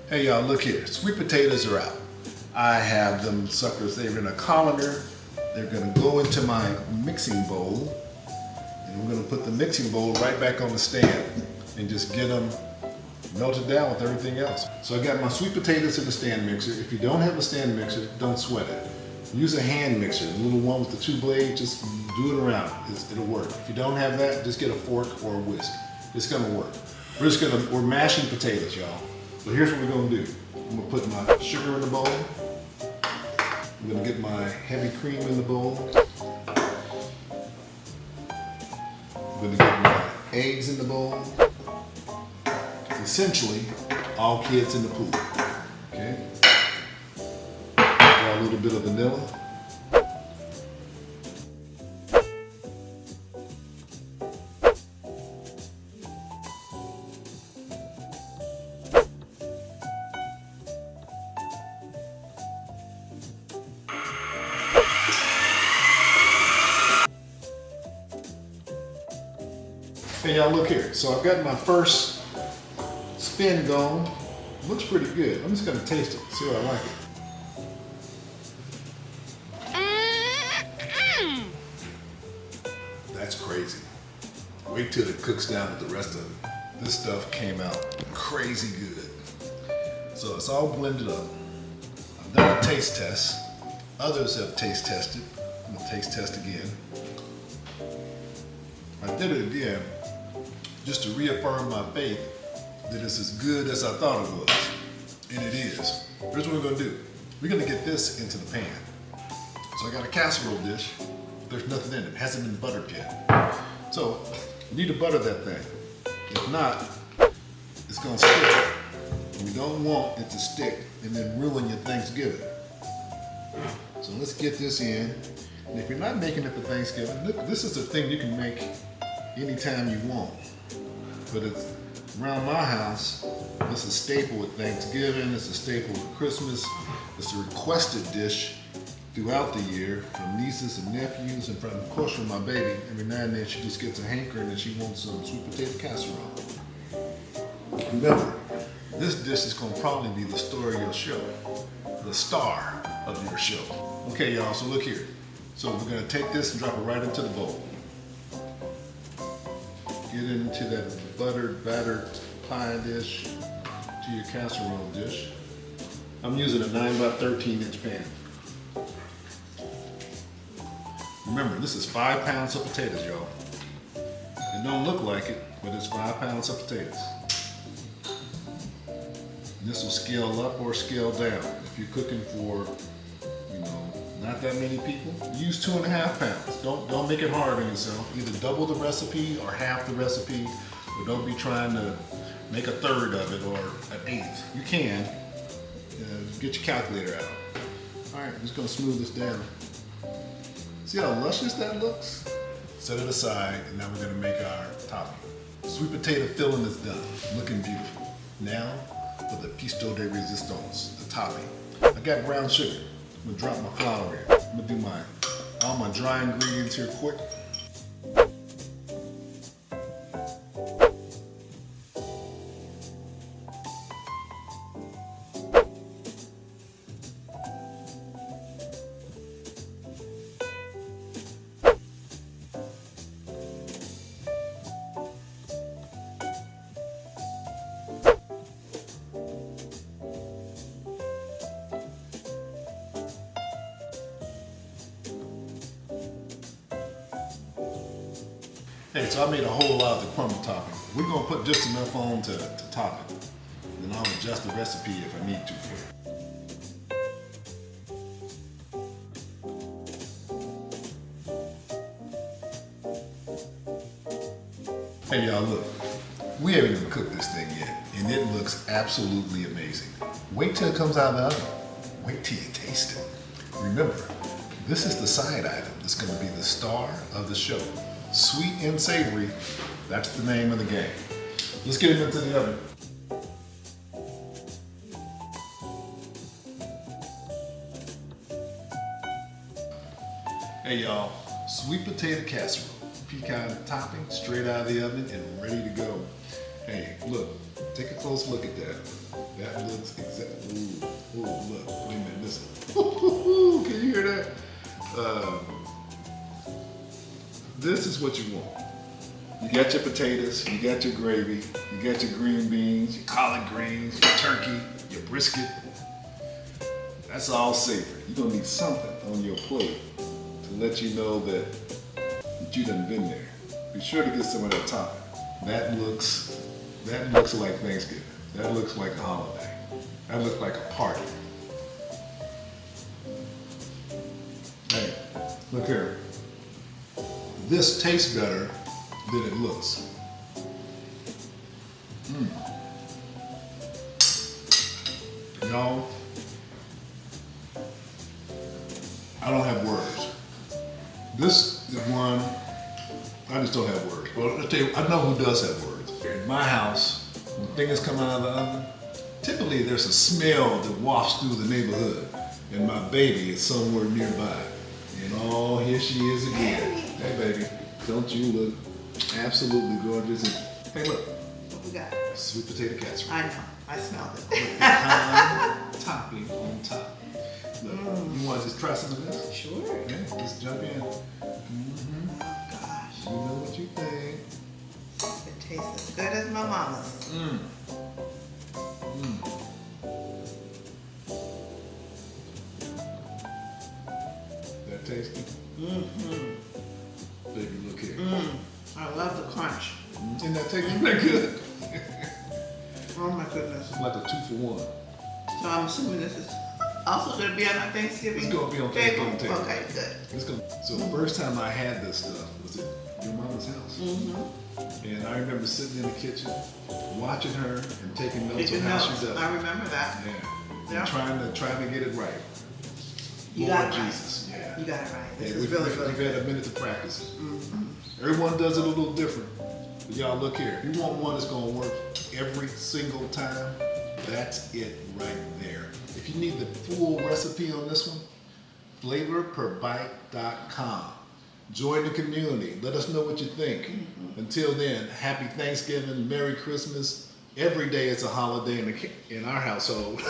Hey y'all, look here. Sweet potatoes are out. I have them suckers, they're in a colander. They're gonna go into my mixing bowl, and I'm gonna put the mixing bowl right back on the stand and just get them melted down with everything else. So I got my sweet potatoes in the stand mixer. If you don't have a stand mixer, don't sweat it. Use a hand mixer, the little one with the 2 blades, just do it around. It'll work. If you don't have that, just get a fork or a whisk. It's gonna work. We're mashing potatoes, y'all. So here's what we're gonna do. I'm gonna put my sugar in the bowl. I'm gonna get my heavy cream in the bowl. I'm gonna get my eggs in the bowl. Essentially, all kids in the pool, okay? Add a little bit of vanilla. Hey y'all, look here. So I've got my first spin going. Looks pretty good. I'm just gonna taste it, see what I like it. That's crazy. Wait till it cooks down with the rest of it. This stuff came out crazy good. So it's all blended up. I've done a taste test. Others have taste tested. I'm gonna taste test again. I did it again just to reaffirm my faith that it's as good as I thought it was. And it is. Here's what we're gonna do. We're gonna get this into the pan. So I got a casserole dish. There's nothing in it. It hasn't been buttered yet. So you need to butter that thing. If not, it's gonna stick. And we don't want it to stick and then ruin your Thanksgiving. So let's get this in. And if you're not making it for Thanksgiving, look, this is a thing you can make anytime you want. But it's around my house, it's a staple with Thanksgiving, it's a staple with Christmas, it's a requested dish throughout the year from nieces and nephews and from, of course, from my baby. Every now and then she just gets a hankering and she wants some sweet potato casserole. Remember, this dish is gonna probably be the story of your show, the star of your show. Okay, y'all, so look here. So we're gonna take this and drop it right into the bowl. Get into that buttered, battered pie dish, to your casserole dish. I'm using a 9 by 13 inch pan. Remember, this is 5 pounds of potatoes, y'all. It don't look like it, but it's 5 pounds of potatoes. And this will scale up or scale down. If you're cooking for, not that many people, use 2.5 pounds. Don't make it hard on yourself. Either double the recipe or half the recipe, or don't be trying to make a third of it or an eighth. You can. Get your calculator out. All right, I'm just gonna smooth this down. See how luscious that looks? Set it aside, and now we're gonna make our topping. Sweet potato filling is done, looking beautiful. Now, for the pisto de resistance, the topping. I got brown sugar. I'm gonna drop my flour here. I'm gonna do all my dry ingredients here quick. Hey, so I made a whole lot of the crumble topping. We're gonna put just enough on to top it. then I'll adjust the recipe if I need to for you. Hey y'all, look, we haven't even cooked this thing yet, and it looks absolutely amazing. Wait till it comes out of the oven. Wait till you taste it. Remember, this is the side item that's gonna be the star of the show. Sweet and savory, that's the name of the game. Let's get it into the oven. Hey y'all, sweet potato casserole. Pecan topping, straight out of the oven and ready to go. Hey, look, take a close look at that. That looks exactly, ooh, look, wait a minute, listen. Can you hear that? This is what you want. You got your potatoes, you got your gravy, you got your green beans, your collard greens, your turkey, your brisket. That's all savory. You're gonna need something on your plate to let you know that you done been there. Be sure to get some of that topping. That looks like Thanksgiving. That looks like a holiday. That looks like a party. Hey, look here. This tastes better than it looks. Y'all, I don't have words. This is one, I just don't have words. Well, I'll tell you, I know who does have words. In my house, when things come out of the oven, typically there's a smell that wafts through the neighborhood, and my baby is somewhere nearby. And oh, here she is again. Hey baby, don't you look absolutely gorgeous? And, hey look, What we got? sweet potato casserole. I know, I smelled it. With the topping on top. Look, you want to just try some of this? Sure. Yeah, just jump in. Oh gosh, You know what you think. it tastes as good as my mama's. That tasty? Baby, look here. I love the crunch. Isn't that tasty? Isn't that good? Oh my goodness. It's like a 2-for-1. So I'm assuming this is also gonna be on our Thanksgiving It's gonna be on table? Thanksgiving table. Okay, good. So the first time I had this stuff was at your mama's house. And I remember sitting in the kitchen, watching her and taking notes Taking on how notes. she does it. I remember that. Yeah. Yeah. And trying to get it right. You Lord got it right. Jesus. Yeah. You got it right. This Yeah, is we've had a minute to practice it. Everyone does it a little different. But y'all look here. If you want one that's gonna work every single time, that's it right there. If you need the full recipe on this one, flavorperbite.com. Join the community. Let us know what you think. Until then, happy Thanksgiving, Merry Christmas. Every day is a holiday in our household.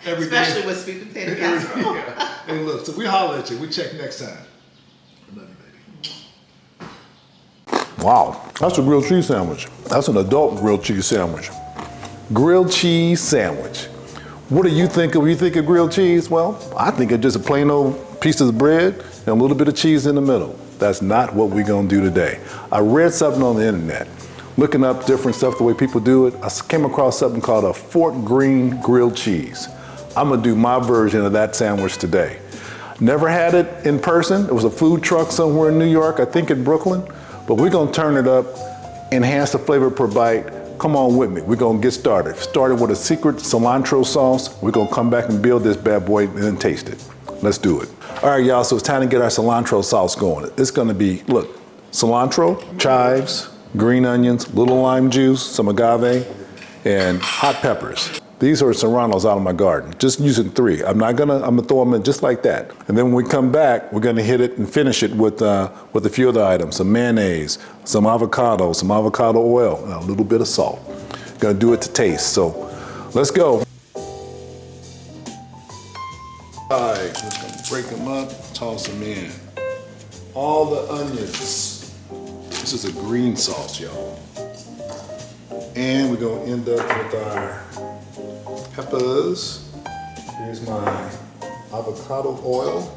Every day. Especially with sweet potato casserole. Yeah. Hey, look, so we holler at you. We check next time. I love you, baby. Wow, that's a grilled cheese sandwich. That's an adult grilled cheese sandwich. Grilled cheese sandwich. What do you think of when you think of grilled cheese? Well, I think of just a plain old piece of bread and a little bit of cheese in the middle. That's not what we're gonna do today. I read something on the internet, looking up different stuff, the way people do it. I came across something called a Fort Greene grilled cheese. I'm gonna do my version of that sandwich today. Never had it in person. It was a food truck somewhere in New York, I think in Brooklyn, but we're gonna turn it up, enhance the flavor per bite. Come on with me, we're gonna get started. Started with a secret cilantro sauce. We're gonna come back and build this bad boy and then taste it. Let's do it. All right, y'all, so it's time to get our cilantro sauce going. It's gonna be, look, cilantro, chives, green onions, little lime juice, some agave, and hot peppers. These are serranos out of my garden, just using 3. I'm gonna throw them in just like that. And then when we come back, we're gonna hit it and finish it with a few other items, some mayonnaise, some avocado oil, and a little bit of salt. Gonna do it to taste, so let's go. All right, just gonna break them up, toss them in. All the onions. This is a green sauce, y'all. And we're gonna end up with our peppers. Here's my avocado oil.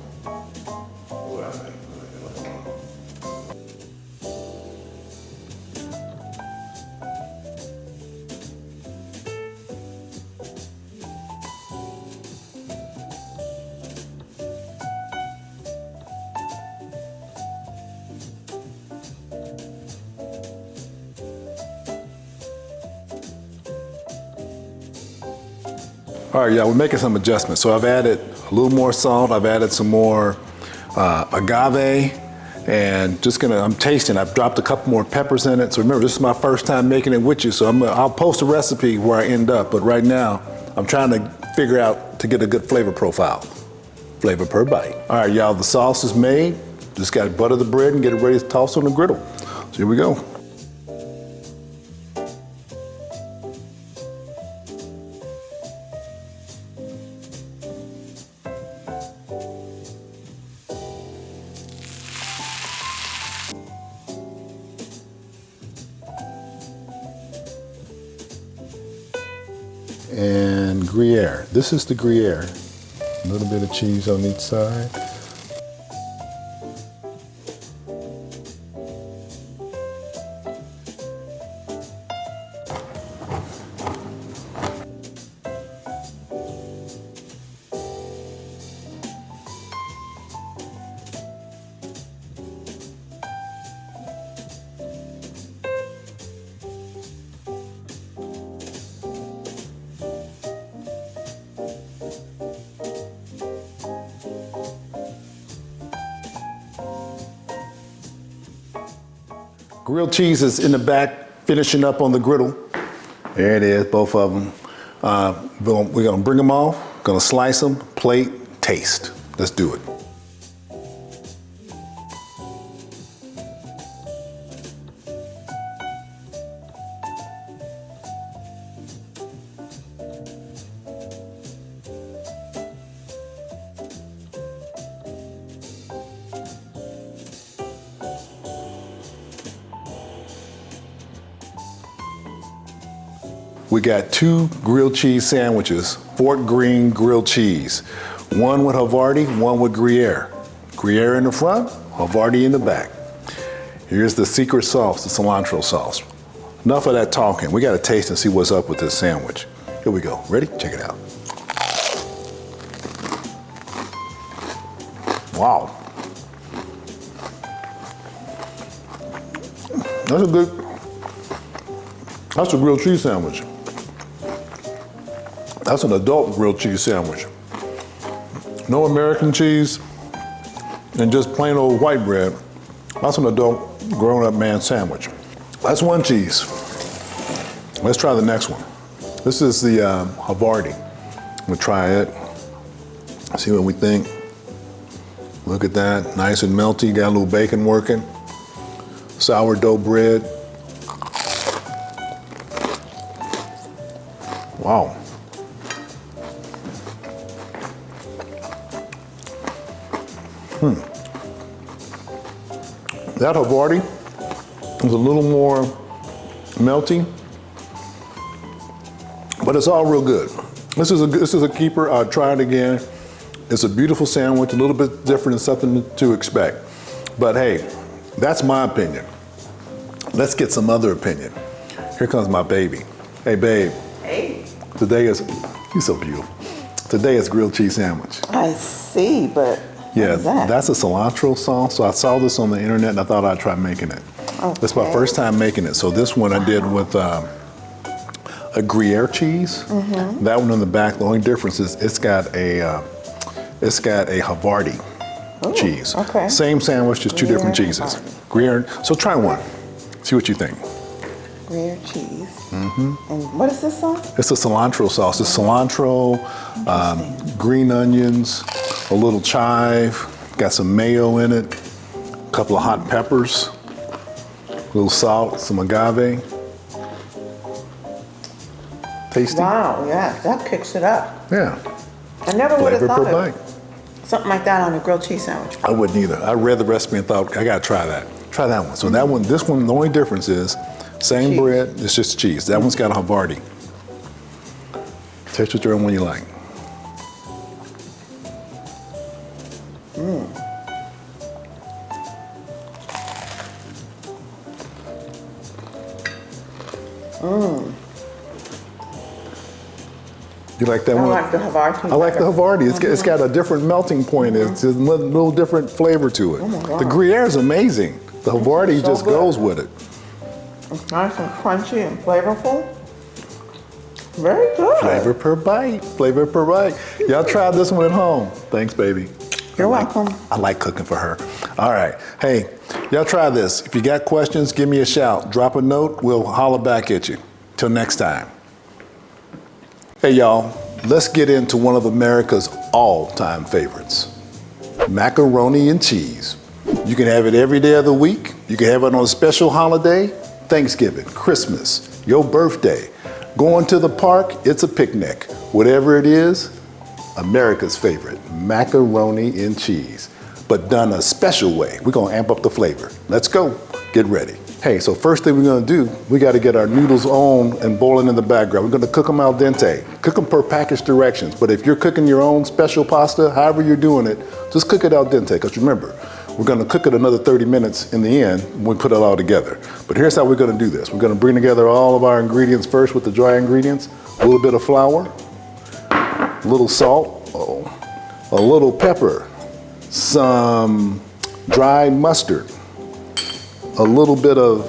All right, y'all, we're making some adjustments. So I've added a little more salt. I've added some more agave, and I'm tasting. I've dropped a couple more peppers in it. So remember, this is my first time making it with you. So I'll post a recipe where I end up. But right now, I'm trying to figure out to get a good flavor profile. Flavor per bite. All right, y'all, the sauce is made. Just got to butter the bread and get it ready to toss on the griddle. So here we go. And Gruyere. This is the Gruyere. A little bit of cheese on each side. Grilled cheese is in the back, finishing up on the griddle. There it is, both of them. We're gonna bring them off, gonna slice them, plate, taste. Let's do it. We got 2 grilled cheese sandwiches, Fort Greene grilled cheese. One with Havarti, one with Gruyere. Gruyere in the front, Havarti in the back. Here's the secret sauce, the cilantro sauce. Enough of that talking. We got to taste and see what's up with this sandwich. Here we go. Ready? Check it out. Wow. That's a grilled cheese sandwich. That's an adult grilled cheese sandwich. No American cheese and just plain old white bread. That's an adult grown-up man sandwich. That's one cheese. Let's try the next one. This is the Havarti. We'll try it, see what we think. Look at that, nice and melty, got a little bacon working. Sourdough bread. Wow. That Havarti is a little more melty, but it's all real good. This is a keeper. I'll try it again. It's a beautiful sandwich, a little bit different and something to expect. But hey, that's my opinion. Let's get some other opinion. Here comes my baby. Hey, babe. Hey. You're so beautiful. Today is grilled cheese sandwich. I see, but Yeah, what is that? that's a cilantro sauce. So I saw this on the internet and I thought I'd try making it. Okay. That's my first time making it. So this one I did with a Gruyere cheese. Mm-hmm. That one in the back, the only difference is it's got a Havarti cheese. okay. Same sandwich, just two different Gruyere, cheeses. Havarti. Gruyere. So try one. See what you think. Gruyere cheese. Mm-hmm. And what is this sauce? It's a cilantro sauce. It's cilantro, green onions, a little chive, got some mayo in it, a couple of hot peppers, a little salt, some agave. Tasty? Wow, yeah, that kicks it up. Yeah. I never would have Flavor per thought bite. of something like that on a grilled cheese sandwich. I wouldn't either. I read the recipe and thought, I gotta try that. Try that one. So that one, this one, the only difference is same Cheese. bread, it's just cheese. That one's got a Havarti. Taste whichever one you like. You like that I one? like the Havarti. I like the Havarti. It's got a different melting point. It's a little different flavor to it. Oh my God. The Gruyere is amazing. The Havarti so just good. goes with it. It's nice and crunchy and flavorful. Very good. Flavor per bite, flavor per bite. Y'all try this one at home. Thanks, baby. You're welcome. I like cooking for her. All right. Hey, y'all try this. If you got questions, give me a shout. Drop a note. We'll holler back at you. Till next time. Hey, y'all. Let's get into one of America's all-time favorites. Macaroni and cheese. You can have it every day of the week. You can have it on a special holiday, Thanksgiving, Christmas, your birthday, going to the park, it's a picnic. Whatever it is, America's favorite, macaroni and cheese, but done a special way. We're gonna amp up the flavor. Let's go, get ready. Hey, so first thing we're gonna do, we gotta get our noodles on and boiling in the background. We're gonna cook them al dente. Cook them per package directions, but if you're cooking your own special pasta, however you're doing it, just cook it al dente, because remember, we're gonna cook it another 30 minutes in the end when we put it all together. But here's how we're gonna do this. We're gonna bring together all of our ingredients first with the dry ingredients, a little bit of flour, a little salt, a little pepper, some dried mustard, a little bit of,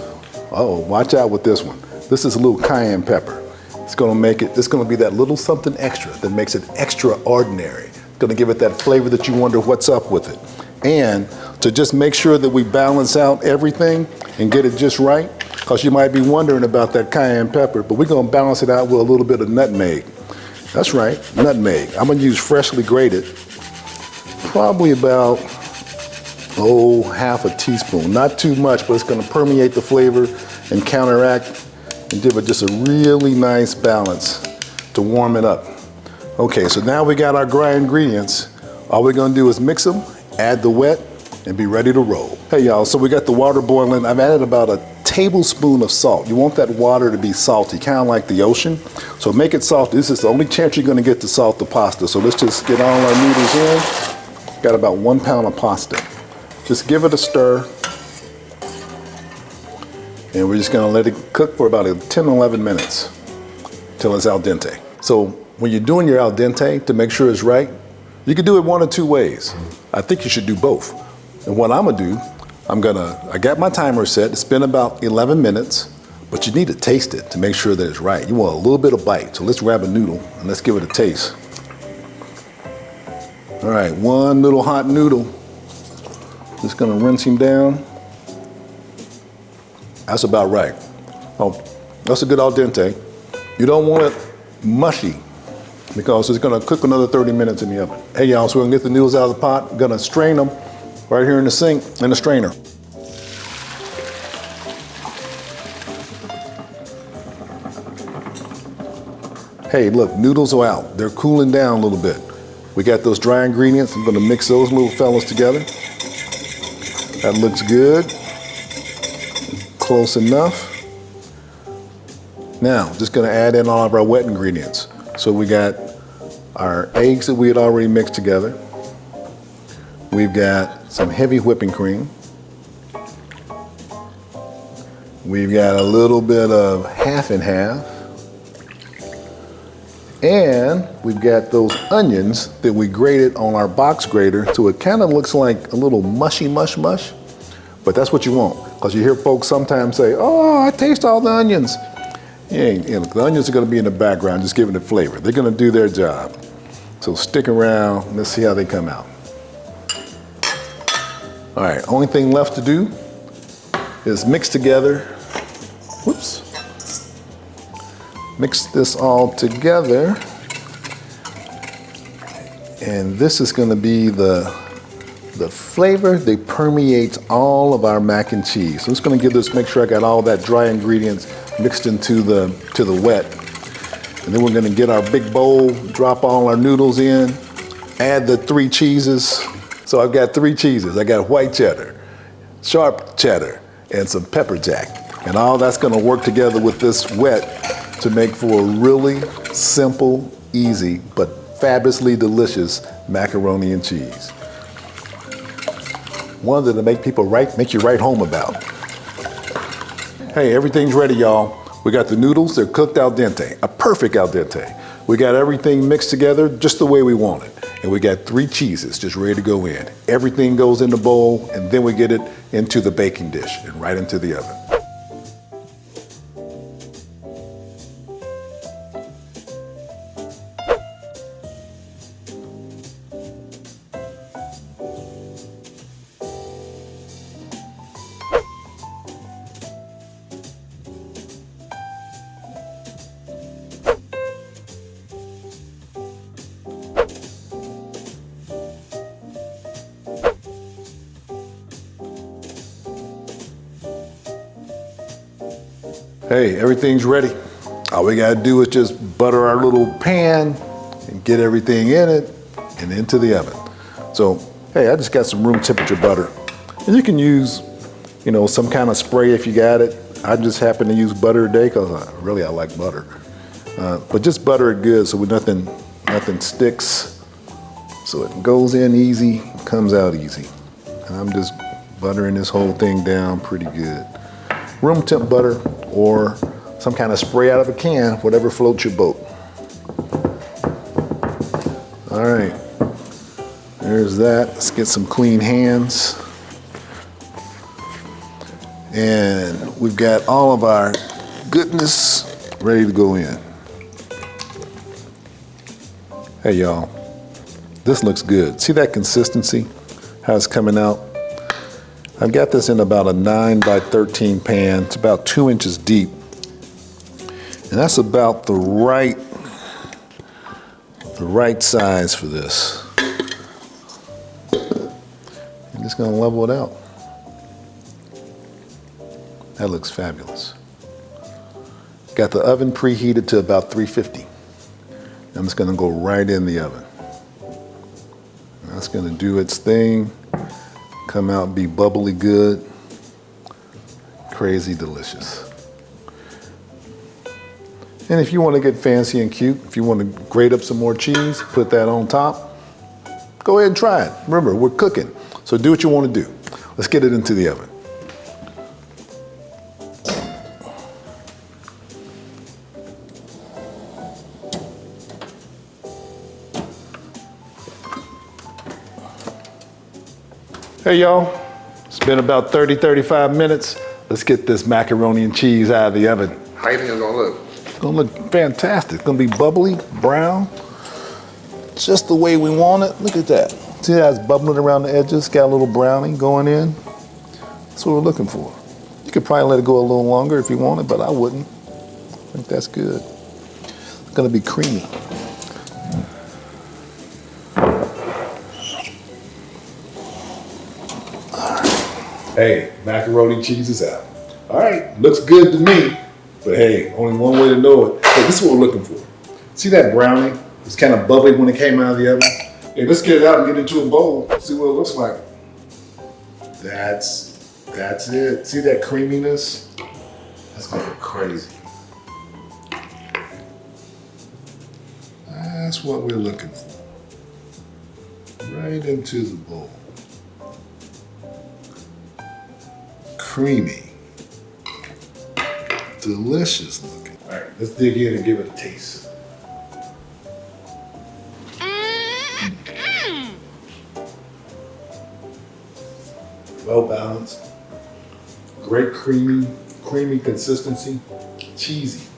watch out with this one. This is a little cayenne pepper. It's gonna be that little something extra that makes it extraordinary. It's gonna give it that flavor that you wonder what's up with it. And to just make sure that we balance out everything and get it just right, because you might be wondering about that cayenne pepper, but we're gonna balance it out with a little bit of nutmeg. That's right, nutmeg. I'm gonna use freshly grated, probably about, half a teaspoon. Not too much, but it's gonna permeate the flavor and counteract and give it just a really nice balance to warm it up. Okay, so now we got our dry ingredients. All we're gonna do is mix them, add the wet, and be ready to roll. Hey y'all, so we got the water boiling. I've added about a tablespoon of salt. You want that water to be salty, kind of like the ocean. So make it salty. This is the only chance you're gonna get to salt the pasta. So let's just get all our noodles in. Got about 1 pound of pasta. Just give it a stir. And we're just gonna let it cook for about 10, 11 minutes till it's al dente. So when you're doing your al dente, to make sure it's right, you can do it one of two ways. I think you should do both. And what I'm gonna do, I got my timer set. It's been about 11 minutes, but you need to taste it to make sure that it's right. You want a little bit of bite. So let's grab a noodle and let's give it a taste. All right, one little hot noodle. Just gonna rinse him down. That's about right. Oh, that's a good al dente. You don't want it mushy, because it's gonna cook another 30 minutes in the oven. Hey y'all, so we're gonna get the noodles out of the pot. I'm gonna strain them right here in the sink, in the strainer. Hey, look, noodles are out. They're cooling down a little bit. We got those dry ingredients. I'm gonna mix those little fellas together. That looks good. Close enough. Now, just gonna add in all of our wet ingredients. So we got our eggs that we had already mixed together. We've got some heavy whipping cream. We've got a little bit of half and half. And we've got those onions that we grated on our box grater, so it kind of looks like a little mushy mush, but that's what you want, because you hear folks sometimes say, oh, I taste all the onions. Yeah, the onions are gonna be in the background, just giving it flavor. They're gonna do their job. So stick around, let's see how they come out. All right, only thing left to do is mix together, whoops. Mix this all together. And this is gonna be the flavor that permeates all of our mac and cheese. So I'm just gonna make sure I got all that dry ingredients mixed into the wet. And then we're gonna get our big bowl, drop all our noodles in, add the 3 cheeses. So I've got 3 cheeses. I got white cheddar, sharp cheddar, and some pepper jack. And all that's gonna work together with this wet to make for a really simple, easy, but fabulously delicious macaroni and cheese. One that to make you write home about. Hey, everything's ready, y'all. We got the noodles, they're cooked al dente, a perfect al dente. We got everything mixed together just the way we want it. And we got 3 cheeses just ready to go in. Everything goes in the bowl, and then we get it into the baking dish and right into the oven. Hey, everything's ready. All we gotta do is just butter our little pan and get everything in it and into the oven. So, hey, I just got some room temperature butter. And you can use, you know, some kind of spray if you got it. I just happen to use butter today because I like butter. But just butter it good so nothing sticks. So it goes in easy, comes out easy. And I'm just buttering this whole thing down pretty good. Room temp butter or some kind of spray out of a can, whatever floats your boat. All right, there's that. Let's get some clean hands. And we've got all of our goodness ready to go in. Hey y'all, this looks good. See that consistency, how it's coming out? I've got this in about a 9 by 13 pan. It's about 2 inches deep. And that's about the right size for this. I'm just gonna level it out. That looks fabulous. Got the oven preheated to about 350. I'm just gonna go right in the oven. That's gonna do its thing. Come out, be bubbly good. Crazy delicious. And if you want to get fancy and cute, if you want to grate up some more cheese, put that on top, go ahead and try it. Remember, we're cooking, so do what you want to do. Let's get it into the oven. Hey y'all, it's been about 30-35 minutes. Let's get this macaroni and cheese out of the oven. How you think it's gonna look? It's gonna look fantastic. It's gonna be bubbly, brown, just the way we want it. Look at that. See how it's bubbling around the edges? Got a little browning going in. That's what we're looking for. You could probably let it go a little longer if you wanted, but I wouldn't. I think that's good. It's gonna be creamy. Hey, macaroni cheese is out. All right, looks good to me, but hey, only one way to know it. Hey, this is what we're looking for. See that browning? It's kind of bubbly when it came out of the oven. Hey, let's get it out and get it into a bowl. See what it looks like. That's it. See that creaminess? That's gonna be crazy. That's what we're looking for. Right into the bowl. Creamy, delicious looking. All right, let's dig in and give it a taste. Well balanced, great creamy consistency, cheesy.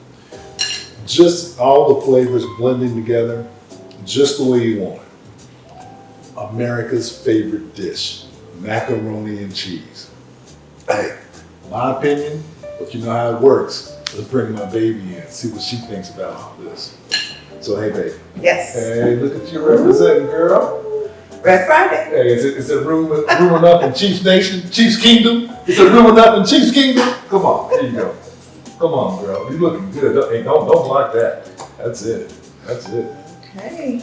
Just all the flavors blending together, just the way you want it. America's favorite dish, macaroni and cheese. Hey, my opinion, but you know how it works. Let's bring my baby in, see what she thinks about all this. So, hey, baby. Yes. Hey, look at you representing, girl. Red Friday. Hey, is it room enough in Chiefs Nation, Chiefs Kingdom? Is there room enough in Chiefs Kingdom? Come on, there you go. Come on, girl. You looking good. Hey, don't block that. That's it. Okay.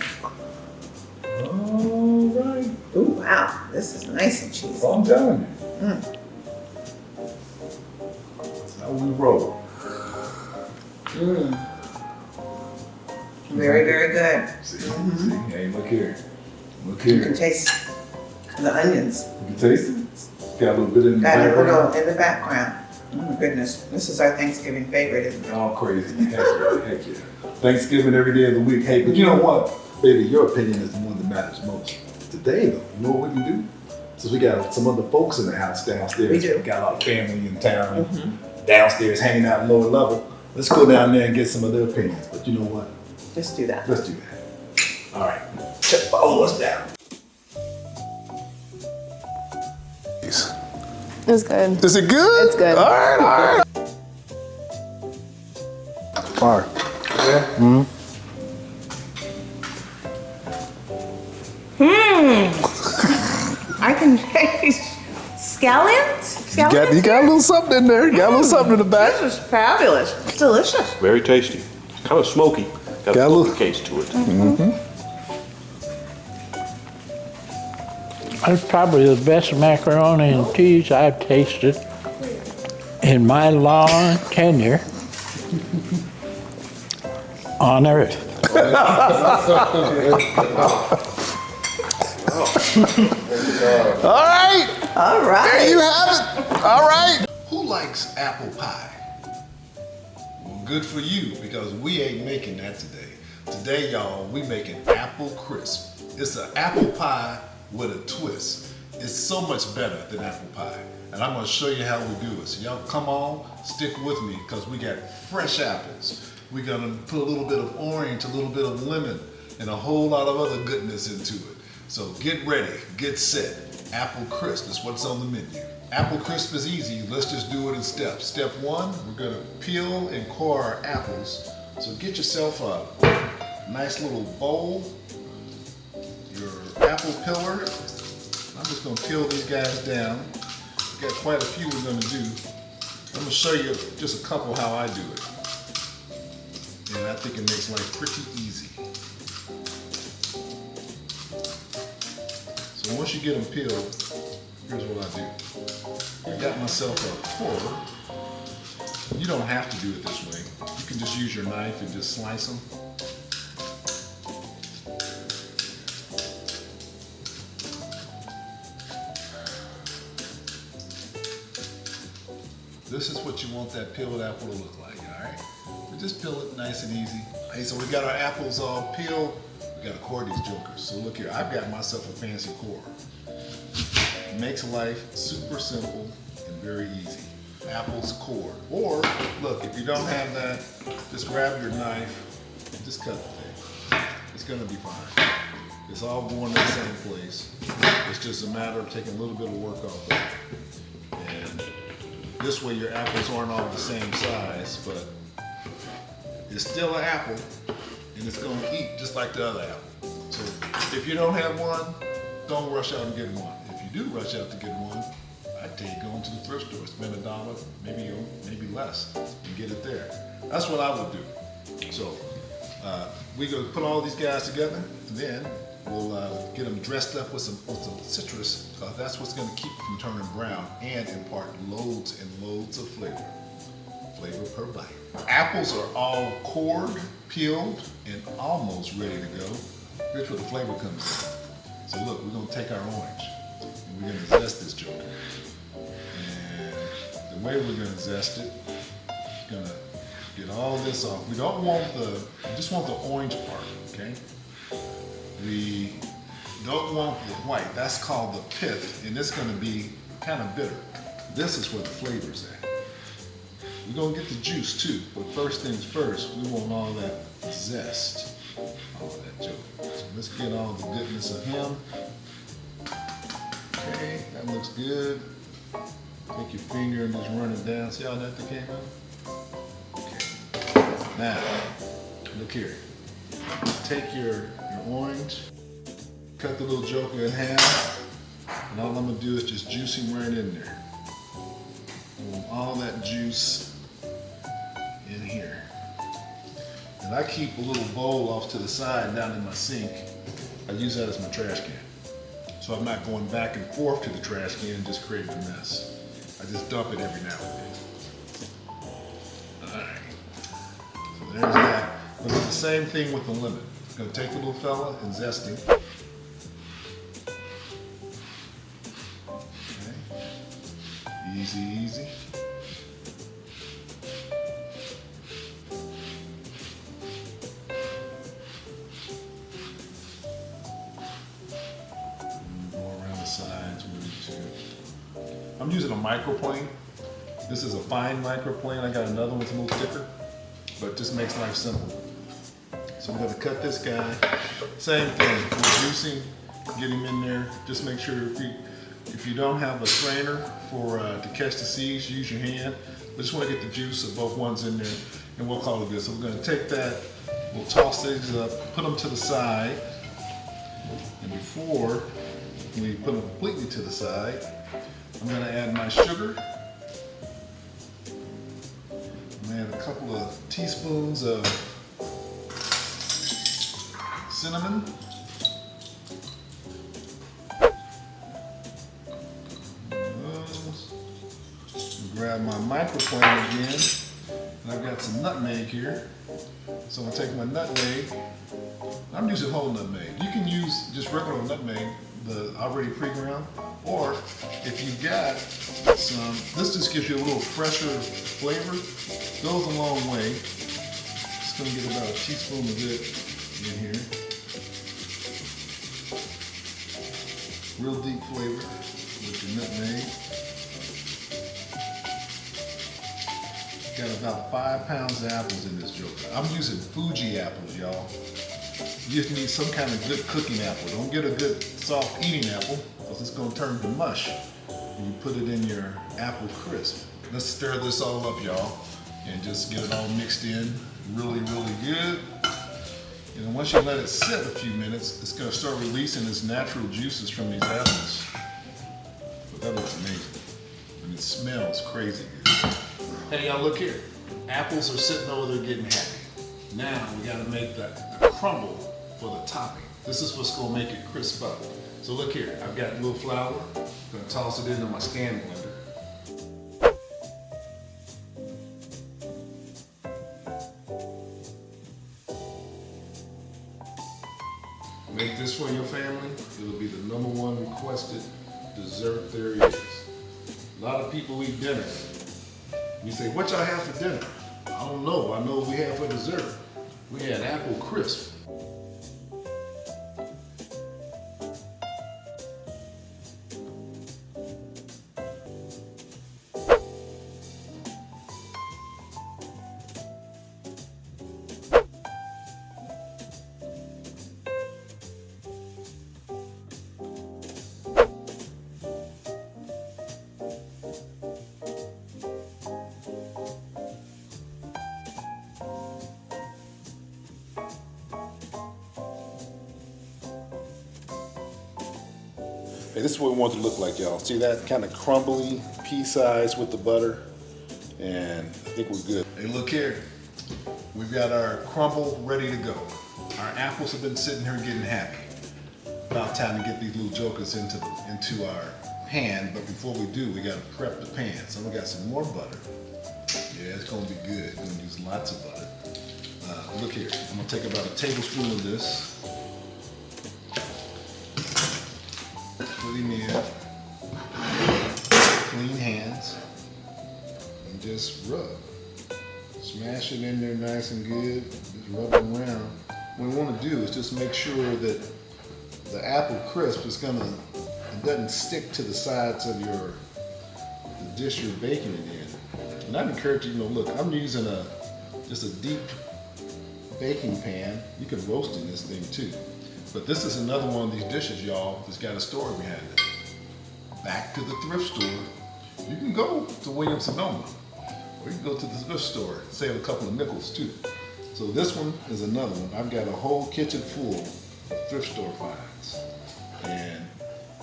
All right. Ooh, wow. This is nice and cheesy. I'm telling you. That's how we roll. Very, very good. See? Hey, look here. You can taste the onions. You can taste it? Got a little bit in the Got a background. little in the background. Oh my goodness. This is our Thanksgiving favorite, isn't it? Oh, crazy. Heck yeah. Thanksgiving every day of the week. Hey, but you know what? Baby, your opinion is the one that matters most. Today, though, you know what we can do? Since we got some other folks in the house downstairs. We do. Got a lot of family in town. Downstairs hanging out lower level. Let's go down there and get some of their opinions. But you know what? Let's do that. Let's do that. All right. Check all us down. It was good. Is it good? It's good. All right. All right. Yeah. I can taste scallions. See, I wanna You got a little something in there. You got a little something in the back. This is fabulous. It's delicious. Very tasty. Kind of smoky. Got a Got a smoky little- taste to it. It's probably the best macaroni and cheese I've tasted in my long tenure on Earth. All right. All right. There you have it. All right. Who likes apple pie? Well, good for you, because we ain't making that today. Today, y'all, we making apple crisp. It's an apple pie with a twist. It's so much better than apple pie. And I'm gonna show you how we do it. So y'all come on, stick with me, because we got fresh apples. We're gonna put a little bit of orange, a little bit of lemon, and a whole lot of other goodness into it. So get ready, get set. Apple crisp is what's on the menu. Apple crisp is easy. Let's just do it in steps. Step one, we're gonna peel and core our apples. So get yourself a nice little bowl, your apple peeler. I'm just gonna peel these guys down. We've got quite a few we're gonna do. I'm gonna show you just a couple how I do it. And I think it makes life pretty easy. So once you get them peeled, here's what I do. I got myself a core. You don't have to do it this way. You can just use your knife and just slice them. This is what you want that peeled apple to look like, all right? We just peel it nice and easy. Hey, so we got our apples all peeled. We gotta core these jokers. So look here, I've got myself a fancy core. It makes life super simple and very easy. Apples core. Or, look, if you don't have that, just grab your knife and just cut the thing. It's gonna be fine. It's all going to the same place. It's just a matter of taking a little bit of work off of it. And this way your apples aren't all the same size, but it's still an apple, and it's gonna eat just like the other apple. So if you don't have one, don't rush out and get one. If you do rush out to get one, I'd tell you go into the thrift store, spend $1, maybe less, and get it there. That's what I would do. So we're gonna put all these guys together, and then we'll get them dressed up with some citrus, because that's what's gonna keep them from turning brown and impart loads and loads of flavor. Flavor per bite. Apples are all cored, peeled, and almost ready to go. Here's where the flavor comes in. So look, we're gonna take our orange, and we're gonna zest this joker. And the way we're gonna zest it, we're gonna get all this off. We don't want we just want the orange part, okay? We don't want the white. That's called the pith, and it's gonna be kind of bitter. This is where the flavor's at. We're gonna get the juice too, but first things first, we want all that zest, all that joke. So let's get all the goodness of him. Okay, that looks good. Take your finger and just run it down. See how that came out? Okay. Now, look here. Take your orange, cut the little joker in half, and all I'm gonna do is just juice him right in there. All that juice in here. And I keep a little bowl off to the side down in my sink. I use that as my trash can. So I'm not going back and forth to the trash can and just creating a mess. I just dump it every now and then. All right. So there's that. But it's the same thing with the lemon. I'm gonna take the little fella and zest him. Okay. Easy, easy. I'm using a microplane. This is a fine microplane. I got another one that's a little thicker, but just makes life simple. So I'm gonna cut this guy. Same thing, we're juicing, get him in there. Just make sure if you don't have a strainer to catch the seeds, use your hand. But just wanna get the juice of both ones in there, and we'll call it good. So we're gonna take that, we'll toss these up, put them to the side, and before we put them completely to the side, I'm gonna add my sugar. I'm gonna add a couple of teaspoons of cinnamon. Grab my microplane again, and I've got some nutmeg here. So I'm gonna take my nutmeg. I'm using whole nutmeg. You can use just regular nutmeg, the already pre-ground, or if you've got some, this just gives you a little fresher flavor. Goes a long way. Just gonna get about a teaspoon of it in here. Real deep flavor with the nutmeg. Got about 5 pounds of apples in this joker. I'm using Fuji apples, y'all. You just need some kind of good cooking apple. Don't get a good soft eating apple, because it's gonna turn to mush when you put it in your apple crisp. Let's stir this all up, y'all, and just get it all mixed in really, really good. And then once you let it sit a few minutes, it's gonna start releasing its natural juices from these apples. But that looks amazing. And it smells crazy good. Hey, y'all, look here. Apples are sitting over there getting happy. Now we gotta make the crumble for the topping. This is what's gonna make it crisp up. So look here, I've got a little flour. Gonna toss it into my stand blender. Make this for your family. It'll be the #1 requested dessert there is. A lot of people eat dinner. You say, what y'all have for dinner? I don't know. I know what we had for dessert. We had apple crisp. Hey, this is what we want it to look like, y'all. See that kind of crumbly pea size with the butter? And I think we're good. Hey, look here. We've got our crumble ready to go. Our apples have been sitting here getting happy. About time to get these little jokers into our pan, but before we do, we gotta prep the pan. So we got some more butter. Yeah, it's gonna be good. We're gonna use lots of butter. Look here, I'm gonna take about a tablespoon of this. Put him in, clean hands, and just rub. Smash it in there nice and good, just rub it around. What we want to do is just make sure that the apple crisp is it doesn't stick to the sides of the dish you're baking it in. And I'd encourage you, look, I'm using just a deep baking pan. You can roast in this thing too. But this is another one of these dishes, y'all, that's got a story behind it. Back to the thrift store. You can go to Williams-Sonoma, or you can go to the thrift store, save a couple of nickels too. So this one is another one. I've got a whole kitchen full of thrift store finds. And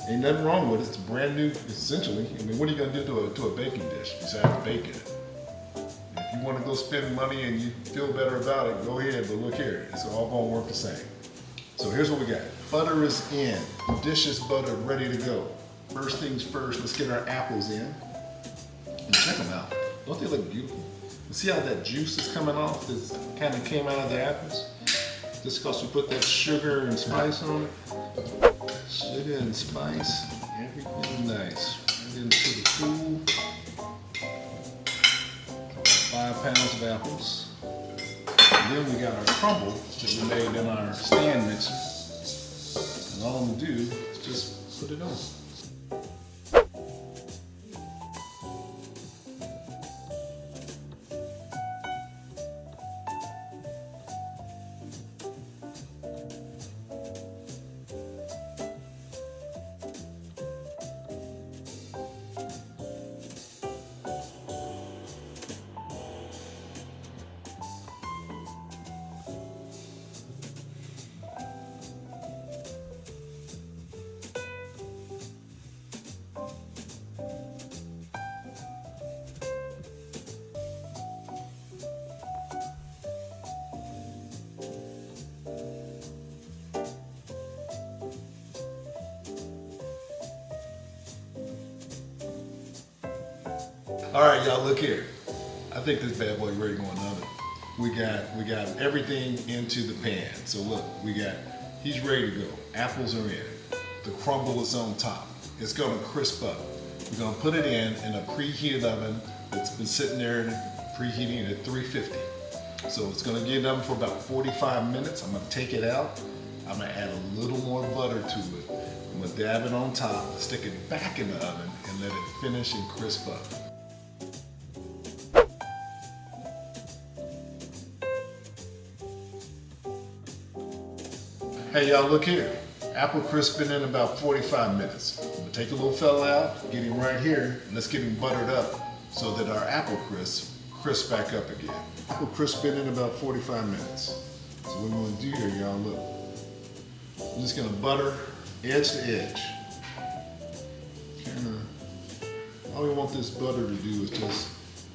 ain't nothing wrong with it. It's brand new, essentially. I mean, what are you gonna do to a baking dish besides bake it? If you wanna go spend money and you feel better about it, go ahead, but look here, it's all gonna work the same. So here's what we got. Butter is in. Dish is buttered, ready to go. First things first, let's get our apples in. And check them out. Don't they look beautiful? You see how that juice is coming off? This kind of came out of the apples? Just because we put that sugar and spice on it. Sugar and spice, everything nice. Right into the pool. 5 pounds of apples. And then we got our crumble that we made in our stand mixer. And all I'm gonna do is just put it on. All right, y'all, look here. I think this bad boy ready to go in the oven. We got everything into the pan. So look, he's ready to go. Apples are in. The crumble is on top. It's gonna crisp up. We're gonna put it in a preheated oven that's been sitting there preheating at 350. So it's gonna get in the oven for about 45 minutes. I'm gonna take it out. I'm gonna add a little more butter to it. I'm gonna dab it on top, stick it back in the oven, and let it finish and crisp up. Hey y'all, look here. Apple crisp been in about 45 minutes. I'm gonna take a little fella out, get him right here, and let's get him buttered up so that our apple crisp back up again. Apple crisp been in about 45 minutes. So what we're gonna do here, y'all, look. I'm just gonna butter edge to edge. All we want this butter to do is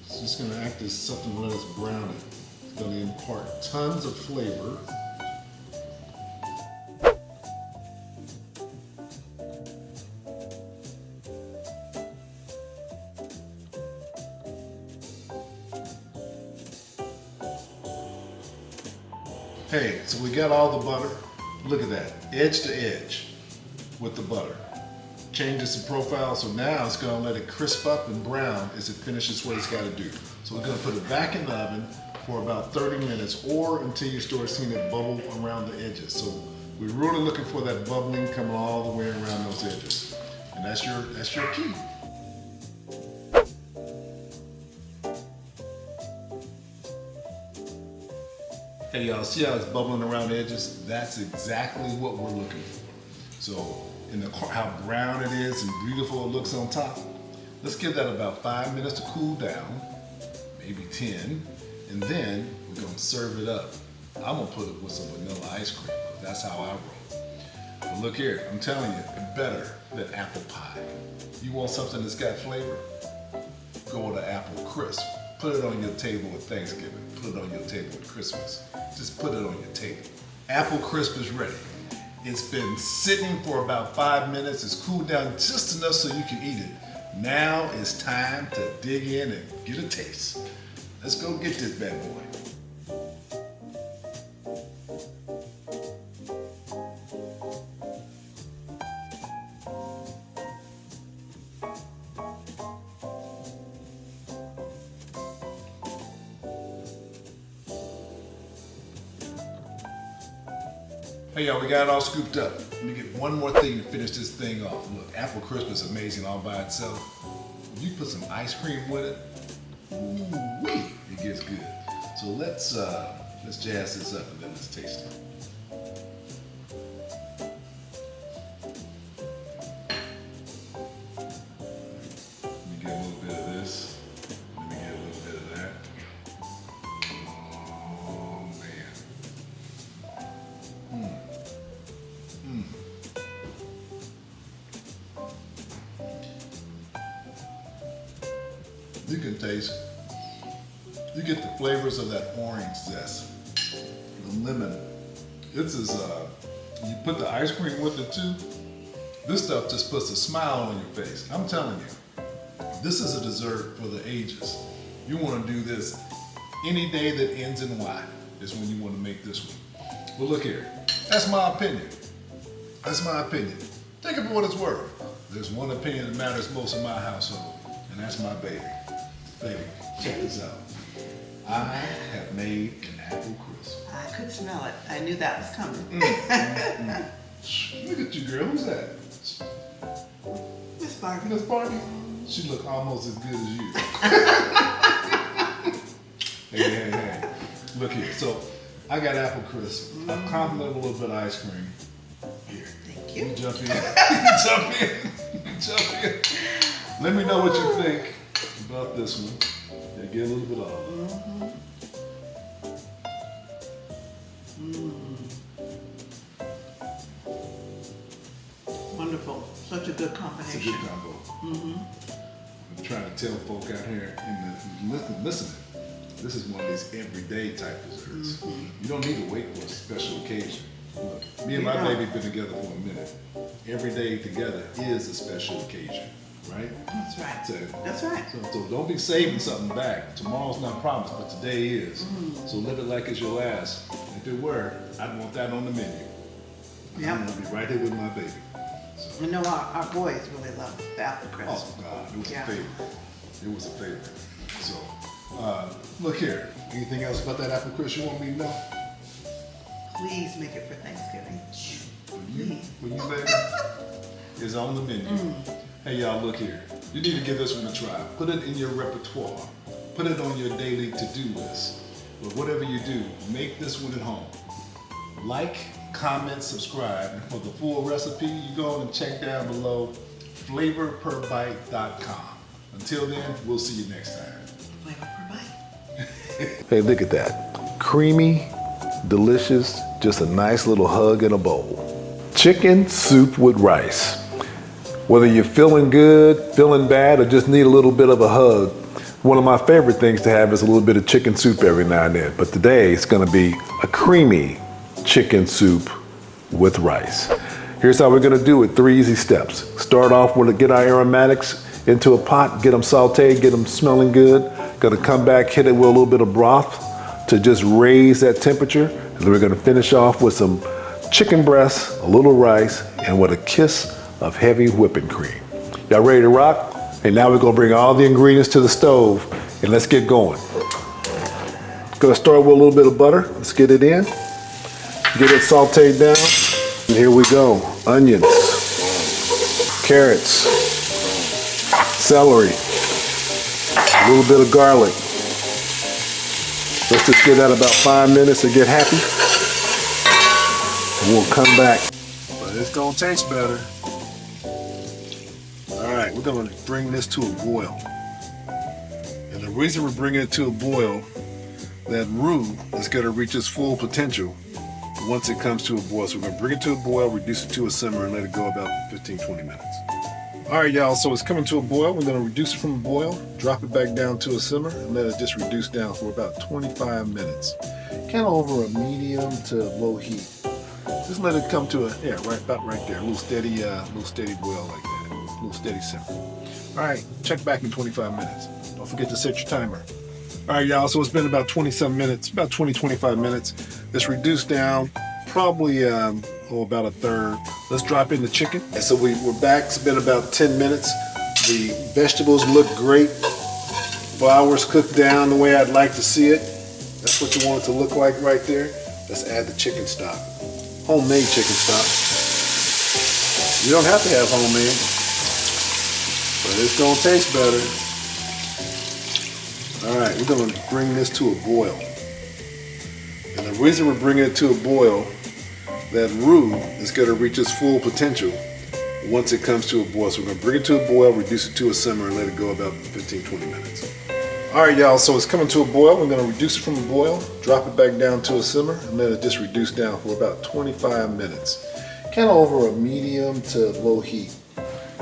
it's just gonna act as something to let us brown it. It's gonna impart tons of flavor. Hey, so we got all the butter. Look at that, edge to edge with the butter. Changes the profile, so now it's gonna let it crisp up and brown as it finishes what it's gotta do. So we're gonna put it back in the oven for about 30 minutes or until you start seeing it bubble around the edges. So we're really looking for that bubbling coming all the way around those edges. And that's your key. Hey y'all, see how it's bubbling around the edges? That's exactly what we're looking for. So, how brown it is and beautiful it looks on top. Let's give that about 5 minutes to cool down, maybe 10, and then we're gonna serve it up. I'm gonna put it with some vanilla ice cream. That's how I roll. But look here, I'm telling you, it's better than apple pie. You want something that's got flavor? Go with an apple crisp. Put it on your table at Thanksgiving. Put it on your table at Christmas. Just put it on your table. Apple crisp is ready. It's been sitting for about 5 minutes. It's cooled down just enough so you can eat it. Now it's time to dig in and get a taste. Let's go get this bad boy. Hey y'all, we got it all scooped up. Let me get one more thing to finish this thing off. Look, apple crisp is amazing all by itself. If you put some ice cream with it, ooh-wee, it gets good. So let's jazz this up and then let's taste it. Let me get a little bit of this. Let me get a little bit of that. Oh man. You can taste, you get the flavors of that orange zest, the lemon. It's as, you put the ice cream with it too, this stuff just puts a smile on your face. I'm telling you, this is a dessert for the ages. You want to do this any day that ends in Y is when you want to make this one. Well, look here, that's my opinion. That's my opinion. Take it for what it's worth. There's one opinion that matters most in my household, and that's my baby. Baby, check this out. I have made an apple crisp. I could smell it. I knew that was coming. Look at you, girl. Who's that? Miss Barbie. Miss Barbie? She look almost as good as you. Hey. Look here. So, I got apple crisp. I compliment a little bit of ice cream. Here. Thank you. You jump in. Jump in. Let me know what you think about this one. Yeah, get a little bit of olive. Wonderful. Such a good It's a combination. good combo. I'm trying to tell folk out here listening. This is one of these everyday type desserts. You don't need to wait for a special occasion. Look, me and my baby been together for a minute. Every day together is a special occasion. right? That's right. So, That's right. so don't be saving something back. Tomorrow's not promised, but today is. So live it like it's your last. If it were, I'd want that on the menu. Yeah. I'm gonna be right here with my baby. I know our boys really love the apple crisp. Oh God, it was Yeah. a favorite. It was a favorite. So, look here. Anything else about that apple crisp you want me to know? Please make it for Thanksgiving. For you, baby, is on the menu. Hey, y'all, look here. You need to give this one a try. Put it in your repertoire. Put it on your daily to-do list. But whatever you do, make this one at home. Like, comment, subscribe. And for the full recipe, you go on and check down below flavorperbite.com. Until then, we'll see you next time. Flavor per bite. Hey, look at that. Creamy, delicious, just a nice little hug in a bowl. Chicken soup with rice. Whether you're feeling good, feeling bad, or just need a little bit of a hug, one of my favorite things to have is a little bit of chicken soup every now and then. But today it's gonna be a creamy chicken soup with rice. Here's how we're gonna do it, 3 easy steps. Start off with get our aromatics into a pot, get them sauteed, get them smelling good. Gonna come back, hit it with a little bit of broth to just raise that temperature. And then we're gonna finish off with some chicken breasts, a little rice, and with a kiss of heavy whipping cream. Y'all ready to rock? And now we're gonna bring all the ingredients to the stove and let's get going. Gonna start with a little bit of butter. Let's get it in. Get it sauteed down. And here we go. Onions, carrots, celery, a little bit of garlic. Let's just give that about 5 minutes to get happy. And we'll come back. But it's gonna taste better. All right, we're gonna bring this to a boil. And the reason we're bringing it to a boil, that roux is gonna reach its full potential once it comes to a boil. So we're gonna bring it to a boil, reduce it to a simmer, and let it go about 15-20 minutes. All right, y'all, so it's coming to a boil. We're gonna reduce it from a boil, drop it back down to a simmer, and let it just reduce down for about 25 minutes. Kind of over a medium to low heat. Just let it come to a, about right there. A little steady boil like that. A little steady simmer. All right, check back in 25 minutes. Don't forget to set your timer. All right, y'all, so it's been about 20-some minutes, about 20-25 minutes. It's reduced down, probably about a third. Let's drop in the chicken. And so we're back. It's been about 10 minutes. The vegetables look great. Flour's cooked down the way I'd like to see it. That's what you want it to look like right there. Let's add the chicken stock. Homemade chicken stock. You don't have to have homemade, but it's gonna taste better. All right, we're gonna bring this to a boil. And the reason we're bringing it to a boil, that roux is gonna reach its full potential once it comes to a boil. So we're gonna bring it to a boil, reduce it to a simmer, and let it go about 15-20 minutes. All right, y'all, so it's coming to a boil. We're gonna reduce it from a boil, drop it back down to a simmer, and let it just reduce down for about 25 minutes. Kind of over a medium to low heat.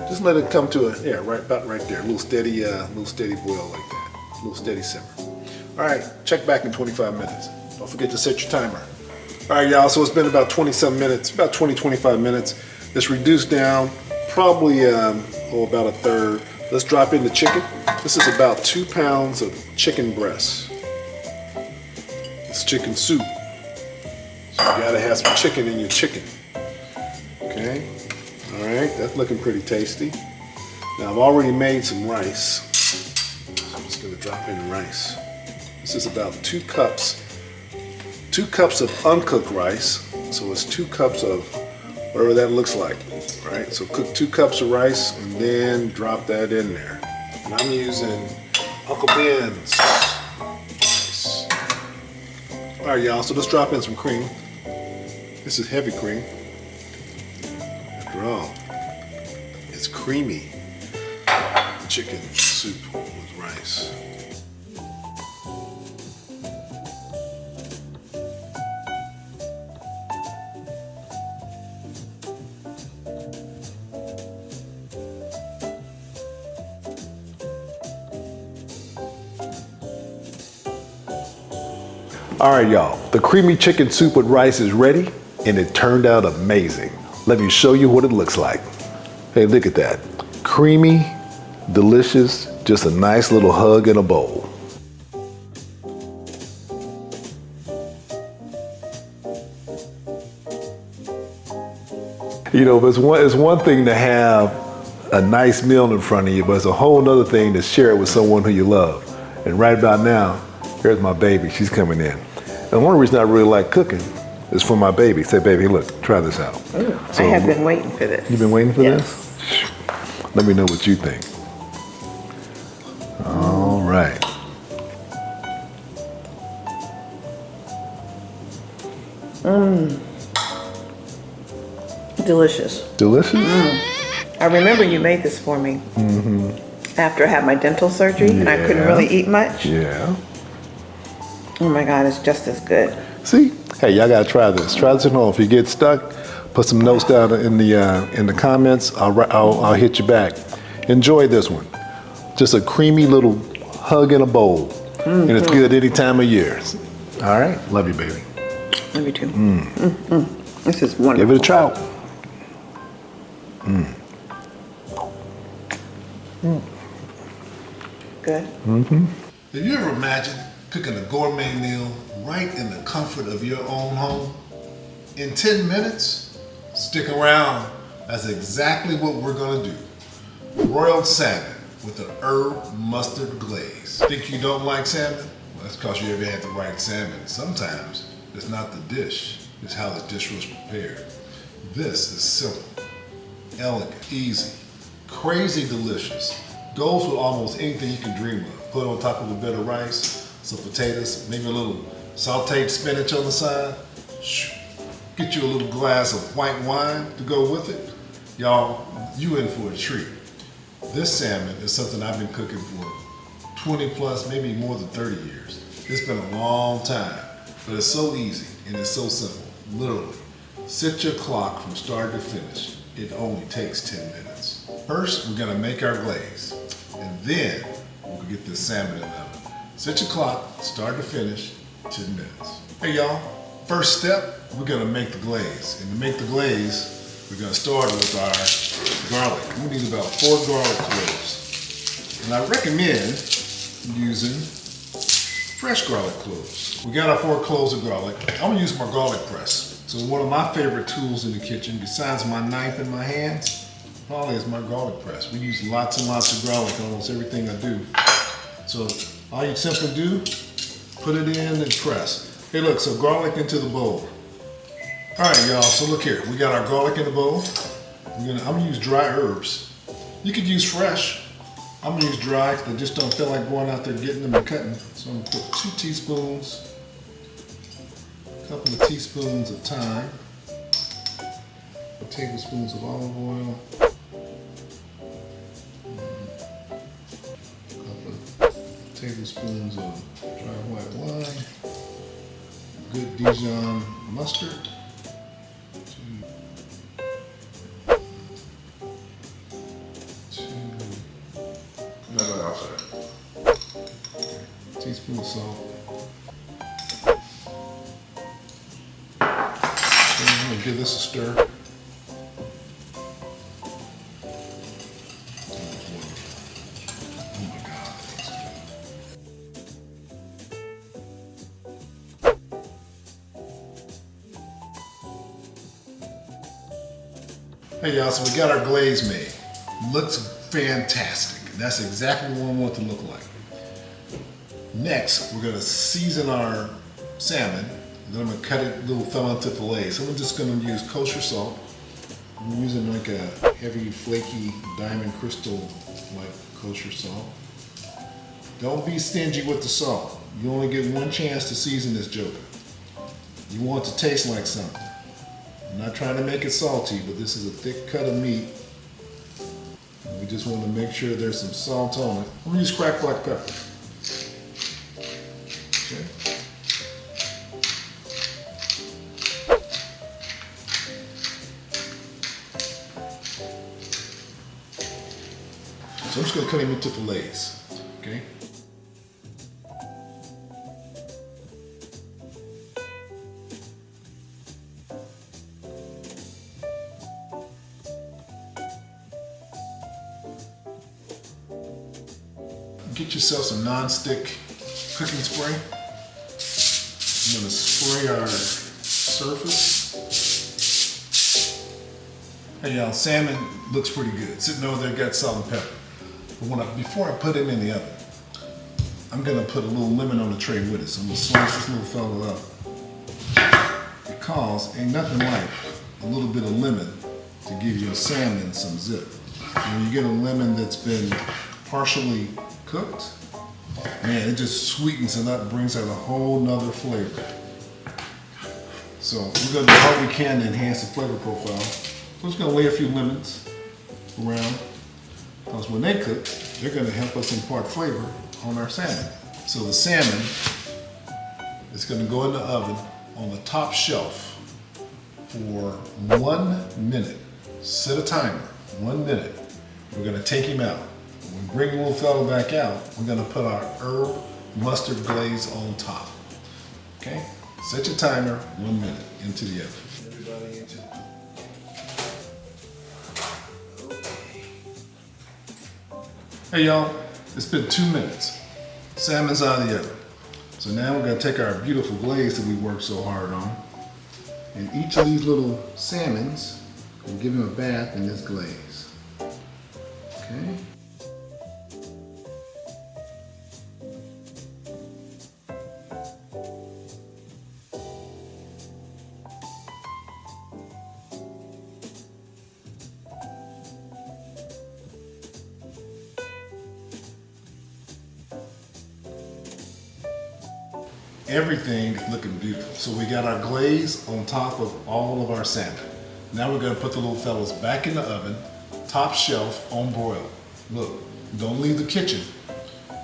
Just let it come to a, about right there. A little steady boil like that. A little steady simmer. All right, check back in 25 minutes. Don't forget to set your timer. All right, y'all, so it's been about 20-some minutes, about 20-25 minutes. It's reduced down, probably about a third. Let's drop in the chicken. This is about 2 pounds of chicken breast. It's chicken soup. So you gotta have some chicken in your chicken. Okay, all right, that's looking pretty tasty. Now I've already made some rice. So I'm just gonna drop in the rice. This is about 2 cups. 2 cups of uncooked rice. So it's 2 cups of whatever that looks like, right? So cook 2 cups of rice and then drop that in there. And I'm using Uncle Ben's rice. All right, y'all, so let's drop in some cream. This is heavy cream. After all, it's creamy chicken soup with rice. All right, y'all, the creamy chicken soup with rice is ready, and it turned out amazing. Let me show you what it looks like. Hey, look at that. Creamy, delicious, just a nice little hug in a bowl. You know, but it's one thing to have a nice meal in front of you, but it's a whole other thing to share it with someone who you love. And right about now, here's my baby. She's coming in. And one reason I really like cooking is for my baby. Say, baby, look, try this out. Ooh, I have been waiting for this. You've been waiting for Yes. this? Let me know what you think. All right. Delicious. Delicious? I remember you made this for me after I had my dental surgery and I couldn't Yeah. really eat much. Yeah. Oh my God, it's just as good. See? Hey, y'all gotta try this. Try this at home. If you get stuck, put some notes down in the comments. I'll hit you back. Enjoy this one. Just a creamy little hug in a bowl, and it's good any time of year. All right, love you, baby. Love you too. This is wonderful. Give it a try. Good. Have you ever imagined cooking a gourmet meal right in the comfort of your own home? In 10 minutes? Stick around. That's exactly what we're gonna do. Broiled salmon with an herb mustard glaze. Think you don't like salmon? Well, that's because you ever had the right salmon. Sometimes it's not the dish, it's how the dish was prepared. This is simple, elegant, easy, crazy delicious. Goes with almost anything you can dream of. Put on top of a bit of rice, some potatoes, maybe a little sauteed spinach on the side. Get you a little glass of white wine to go with it. Y'all, you in for a treat. This salmon is something I've been cooking for 20 plus, maybe more than 30 years. It's been a long time, but it's so easy and it's so simple, literally. Set your clock from start to finish. It only takes 10 minutes. First, we're gonna make our glaze, and then we'll get this salmon in the oven. Set your clock, start to finish, 10 minutes. Hey y'all, first step, we're gonna make the glaze. And to make the glaze, we're gonna start with our garlic. We need about 4 garlic cloves. And I recommend using fresh garlic cloves. We got our 4 cloves of garlic. I'm gonna use my garlic press. So one of my favorite tools in the kitchen, besides my knife in my hands, probably is my garlic press. We use lots and lots of garlic in almost everything I do. So all you simply do, put it in and press. Hey look, so garlic into the bowl. All right, y'all, so look here. We got our garlic in the bowl. I'm gonna use dry herbs. You could use fresh. I'm gonna use dry because I just don't feel like going out there getting them and cutting. So I'm gonna put 2 teaspoons, a couple of teaspoons of thyme, tablespoons of olive oil, a couple of tablespoons of dry white wine, good Dijon mustard, teaspoon of salt. And I'm gonna give this a stir. Oh my God, that looks good. Hey y'all, so we got our glaze made. Looks fantastic. That's exactly what we want it to look like. Next, we're gonna season our salmon. And then I'm gonna cut it little into fillets. So I'm just gonna use kosher salt. I'm using like a heavy, flaky diamond crystal like kosher salt. Don't be stingy with the salt. You only get one chance to season this joker. You want it to taste like something. I'm not trying to make it salty, but this is a thick cut of meat. And we just want to make sure there's some salt on it. I'm gonna use cracked black pepper. Okay. So I'm just gonna cut him into fillets, okay? get yourself some non-stick cooking spray. I'm gonna spray our surface. Hey y'all, salmon looks pretty good. Sitting over there, got salt and pepper. But before I put it in the oven, I'm gonna put a little lemon on the tray with it. So I'm gonna slice this little fella up. Because ain't nothing like a little bit of lemon to give your salmon some zip. When you get a lemon that's been partially cooked, man, it just sweetens it up, brings out a whole nother flavor. So we're gonna do all we can to enhance the flavor profile. So I'm just gonna lay a few lemons around, because when they cook, they're gonna help us impart flavor on our salmon. So the salmon is gonna go in the oven on the top shelf for 1 minute. Set a timer, 1 minute. We're gonna take him out. When we bring the little fella back out, we're gonna put our herb mustard glaze on top. Okay? Set your timer, 1 minute into the oven. Everybody into Hey y'all, it's been 2 minutes. Salmon's out of the oven. So now we're gonna take our beautiful glaze that we worked so hard on, and each of these little salmons, we'll give him a bath in this glaze. Okay? Everything is looking beautiful. So we got our glaze on top of all of our salmon. Now we're gonna put the little fellas back in the oven, top shelf on broiled. Look, don't leave the kitchen.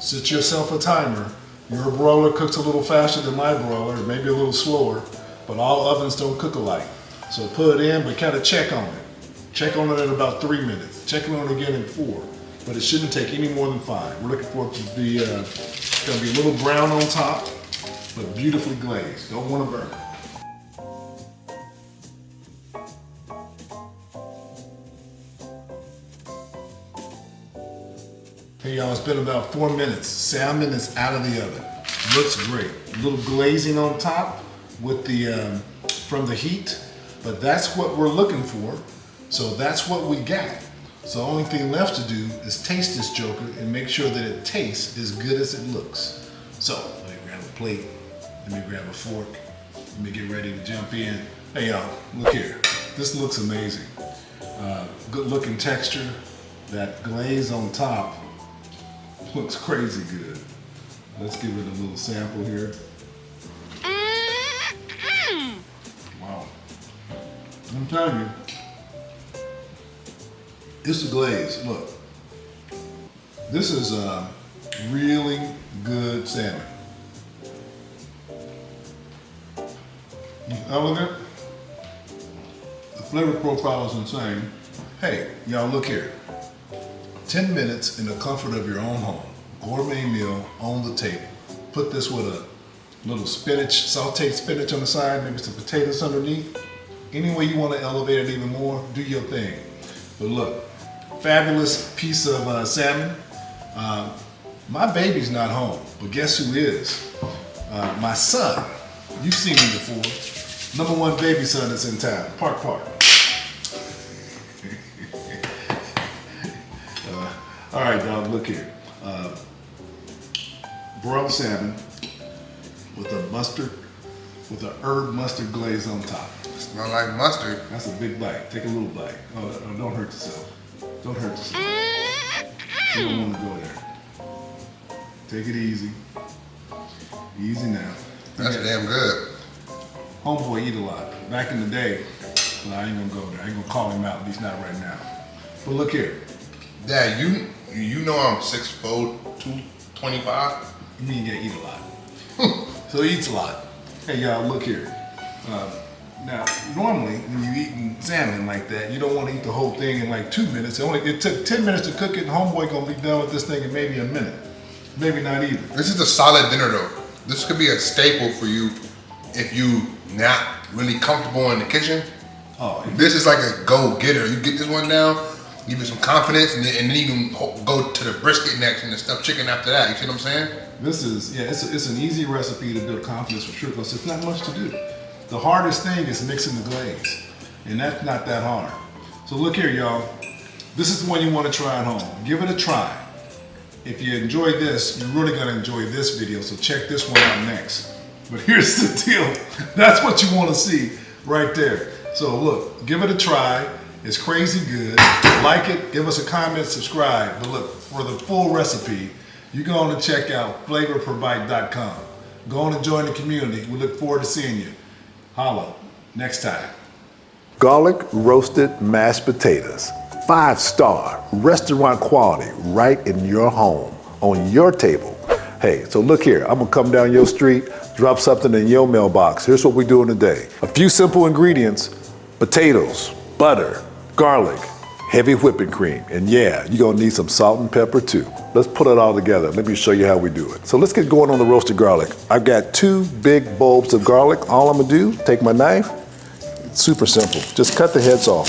Set yourself a timer. Your broiler cooks a little faster than my broiler, maybe a little slower, but all ovens don't cook alike. So put it in, but kind of check on it. Check on it at about 3 minutes. Check on it again in 4, but it shouldn't take any more than 5. We're looking for it to be, it's gonna be a little brown on top, but beautifully glazed. Don't want to burn it. Hey y'all, it's been about 4 minutes. Salmon is out of the oven. Looks great. A little glazing on top with the from the heat, but that's what we're looking for. So that's what we got. So the only thing left to do is taste this joker and make sure that it tastes as good as it looks. So let me grab a plate. Let me grab a fork. Let me get ready to jump in. Hey y'all, look here. This looks amazing. Good looking texture. That glaze on top looks crazy good. Let's give it a little sample here. Wow. I'm telling you, it's a glaze. Look, this is really good salmon. Elegant. The flavor profile is insane. Hey, y'all, look here. 10 minutes in the comfort of your own home. Gourmet meal on the table. Put this with a little spinach, sauteed spinach on the side, maybe some potatoes underneath. Any way you want to elevate it even more, do your thing. But look, fabulous piece of salmon. My baby's not home, but guess who is? My son. You've seen me before. #1 baby son that's in town. Park. All right, dog, look here. Broiled salmon with a herb mustard glaze on top. Smell like mustard. That's a big bite. Take a little bite. Oh, don't hurt yourself. Don't hurt yourself. You don't want to go there. Take it easy. Easy now. That's damn good. Homeboy eat a lot. Back in the day, well, I ain't gonna go there. I ain't gonna call him out, at least not right now. But look here. Dad, you know I'm 6'4", 225. You mean you gotta eat a lot. So he eats a lot. Hey y'all, look here. Now, normally when you eating salmon like that, you don't want to eat the whole thing in like 2 minutes. It took 10 minutes to cook it, and homeboy gonna be done with this thing in maybe a minute. Maybe not either. This is a solid dinner though. This could be a staple for you if you not really comfortable in the kitchen. Oh, This is like a go-getter. You get this one down, give you some confidence, and then you can go to the brisket next and the stuffed chicken after that. You see what I'm saying? This is, yeah, it's an easy recipe to build confidence for sure, because it's not much to do. The hardest thing is mixing the glaze, and that's not that hard. So look here, y'all. This is the one you want to try at home. Give it a try. If you enjoy this, you're really gonna enjoy this video, so check this one out next. But here's the deal. That's what you want to see right there. So look, give it a try. It's crazy good. Like it, give us a comment, subscribe. But look, for the full recipe, you go on and check out flavorperbite.com. Go on and join the community. We look forward to seeing you. Holla, next time. Garlic roasted mashed potatoes. 5-star restaurant quality right in your home, on your table. Hey, so look here, I'm gonna come down your street, drop something in your mailbox. Here's what we're doing today. A few simple ingredients: potatoes, butter, garlic, heavy whipping cream, and yeah, you're gonna need some salt and pepper too. Let's put it all together. Let me show you how we do it. So let's get going on the roasted garlic. I've got 2 big bulbs of garlic. All I'm gonna do, take my knife, it's super simple. Just cut the heads off.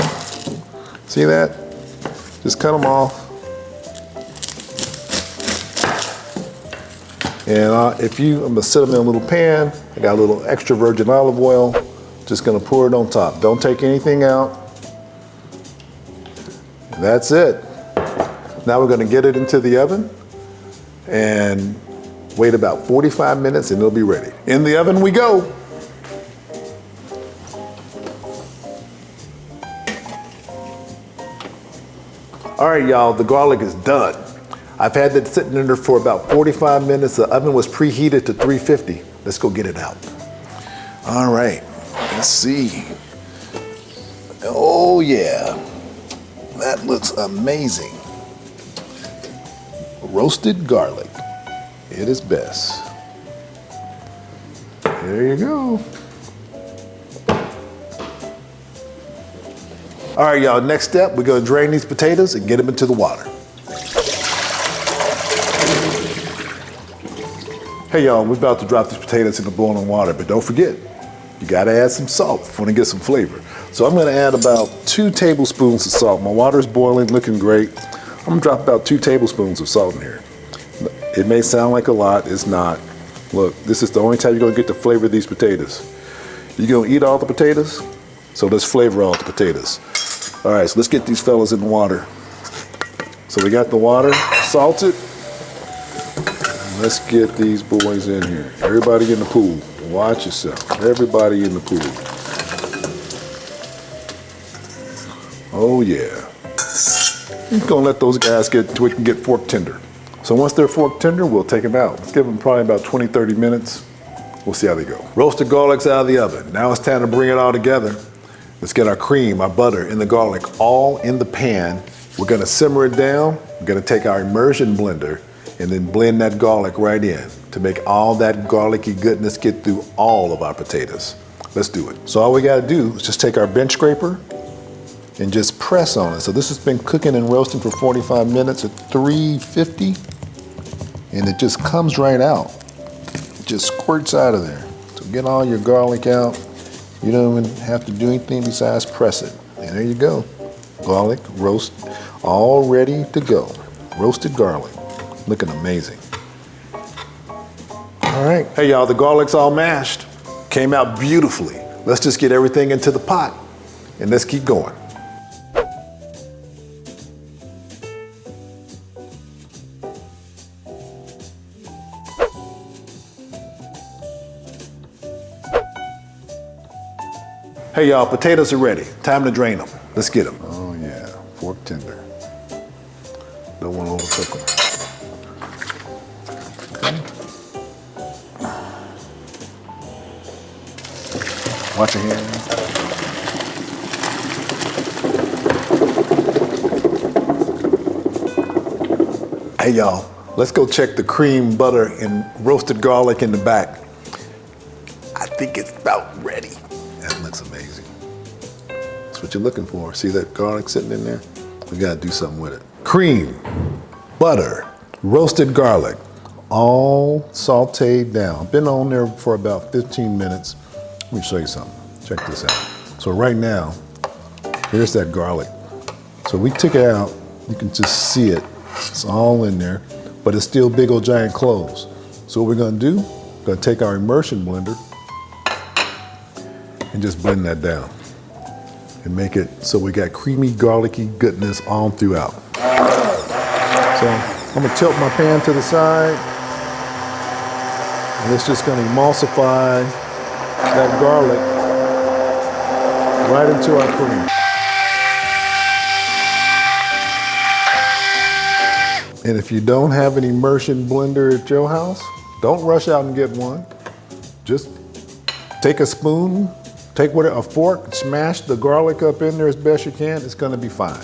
See that? Just cut them off. And I'm gonna set them in a little pan. I got a little extra virgin olive oil. Just gonna pour it on top. Don't take anything out. That's it. Now we're gonna get it into the oven and wait about 45 minutes and it'll be ready. In the oven we go. All right, y'all, the garlic is done. I've had that sitting in there for about 45 minutes. The oven was preheated to 350. Let's go get it out. All right, let's see. Oh yeah, that looks amazing. Roasted garlic, it is best. There you go. All right, y'all, next step, we're gonna drain these potatoes and get them into the water. Hey y'all, we're about to drop these potatoes in the boiling water, but don't forget, you gotta add some salt if you wanna get some flavor. So I'm gonna add about 2 tablespoons of salt. My water's boiling, looking great. I'm gonna drop about 2 tablespoons of salt in here. It may sound like a lot, it's not. Look, this is the only time you're gonna get the flavor of these potatoes. You gonna eat all the potatoes? So let's flavor all the potatoes. All right, so let's get these fellas in the water. So we got the water salted. Let's get these boys in here. Everybody in the pool, watch yourself. Everybody in the pool. Oh yeah. I'm gonna let those guys get till we can get fork tender. So once they're fork tender, we'll take them out. Let's give them probably about 20, 30 minutes. We'll see how they go. Roasted garlic's out of the oven. Now it's time to bring it all together. Let's get our cream, our butter, and the garlic all in the pan. We're gonna simmer it down. We're gonna take our immersion blender and then blend that garlic right in to make all that garlicky goodness get through all of our potatoes. Let's do it. So all we gotta do is just take our bench scraper and just press on it. So this has been cooking and roasting for 45 minutes at 350, and it just comes right out. It just squirts out of there. So get all your garlic out. You don't even have to do anything besides press it. And there you go. Garlic roast, all ready to go. Roasted garlic, looking amazing. All right, hey y'all, the garlic's all mashed. Came out beautifully. Let's just get everything into the pot and let's keep going. Hey y'all, potatoes are ready. Time to drain them. Let's get them. Oh yeah, fork tender. Don't want to overcook them. Okay. Watch your hand. Hey y'all, let's go check the cream, butter, and roasted garlic in the back. I think it's about ready. That looks amazing. That's what you're looking for. See that garlic sitting in there? We gotta do something with it. Cream, butter, roasted garlic, all sauteed down. Been on there for about 15 minutes. Let me show you something. Check this out. So right now, here's that garlic. So we took it out. You can just see it. It's all in there, but it's still big old giant cloves. So what we're gonna do, we're gonna take our immersion blender and just blend that down and make it so we got creamy, garlicky goodness all throughout. So I'm gonna tilt my pan to the side, and it's just gonna emulsify that garlic right into our cream. And if you don't have an immersion blender at your house, don't rush out and get one. Just take a spoon, take a fork, smash the garlic up in there as best you can. It's gonna be fine.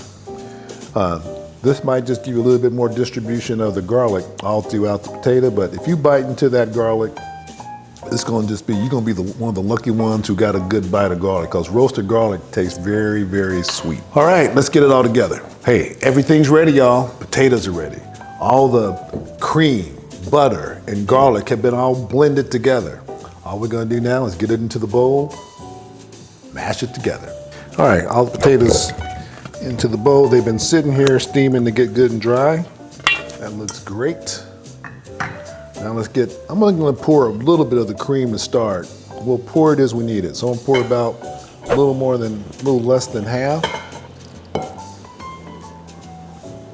This might just give you a little bit more distribution of the garlic all throughout the potato, but if you bite into that garlic, it's gonna just be, you're gonna be one of the lucky ones who got a good bite of garlic, because roasted garlic tastes very, very sweet. All right, let's get it all together. Hey, everything's ready, y'all. Potatoes are ready. All the cream, butter, and garlic have been all blended together. All we're gonna do now is get it into the bowl, mash it together. All right, all the potatoes into the bowl. They've been sitting here steaming to get good and dry. That looks great. Now I'm gonna pour a little bit of the cream to start. We'll pour it as we need it. So I'm gonna pour about a little less than half.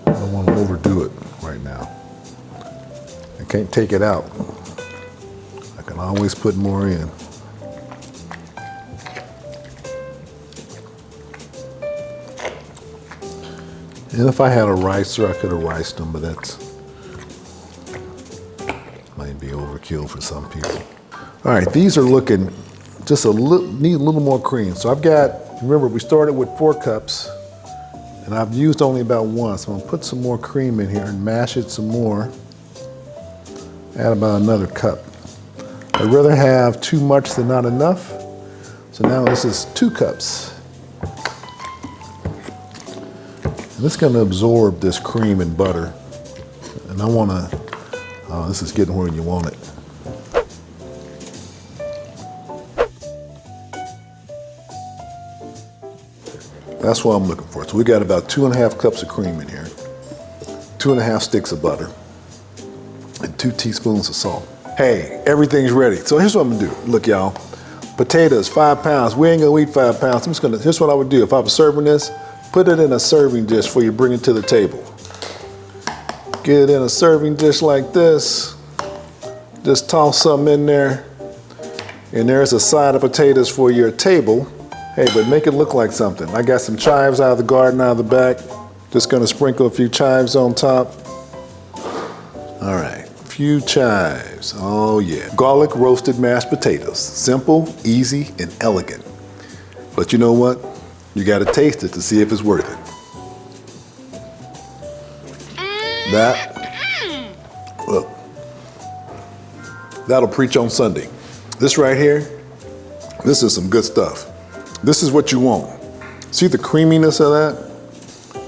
I don't wanna overdo it right now. I can't take it out. I can always put more in. And if I had a ricer, I could have riced them, but that's might be overkill for some people. All right, these are looking just need a little more cream. So I've got, remember we started with 4 cups and I've used only about 1. So I'm gonna put some more cream in here and mash it some more. Add about another cup. I'd rather have too much than not enough. So now this is 2 cups. And it's gonna absorb this cream and butter. And I wanna, this is getting where you want it. That's what I'm looking for. So we got about 2.5 cups of cream in here, 2.5 sticks of butter, and 2 teaspoons of salt. Hey, everything's ready. So here's what I'm gonna do. Look, y'all, potatoes, 5 pounds. We ain't gonna eat 5 pounds. Here's what I would do. If I was serving this, put it in a serving dish before you bring it to the table. Get it in a serving dish like this. Just toss something in there. And there's a side of potatoes for your table. Hey, but make it look like something. I got some chives out of the garden, out of the back. Just gonna sprinkle a few chives on top. All right, a few chives, oh yeah. Garlic roasted mashed potatoes. Simple, easy, and elegant. But you know what? You gotta taste it to see if it's worth it. Look, that'll preach on Sunday. This right here, this is some good stuff. This is what you want. See the creaminess of that?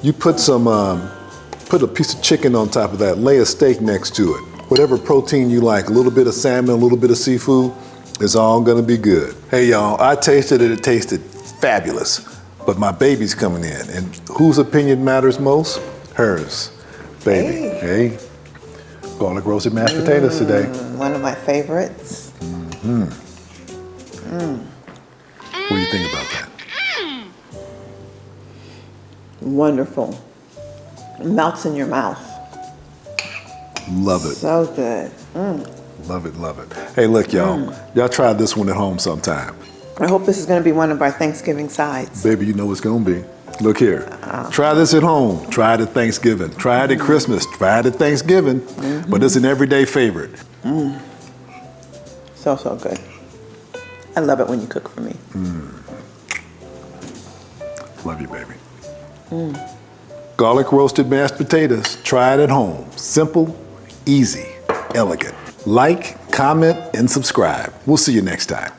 You put put a piece of chicken on top of that, lay a steak next to it. Whatever protein you like, a little bit of salmon, a little bit of seafood, it's all gonna be good. Hey y'all, I tasted it, it tasted fabulous. But my baby's coming in, and whose opinion matters most? Hers. Baby, hey. Garlic roasted mashed potatoes today. One of my favorites. What do you think about that? Wonderful. It melts in your mouth. Love it. So good. Love it, love it. Hey, look, y'all. Y'all try this one at home sometime. I hope this is going to be one of our Thanksgiving sides. Baby, you know it's gonna be. Look here. Try this at home. Try it at Thanksgiving. Try it at Christmas. Try it at Thanksgiving. But it's an everyday favorite. So, so good. I love it when you cook for me. Love you, baby. Garlic roasted mashed potatoes. Try it at home. Simple, easy, elegant. Like, comment, and subscribe. We'll see you next time.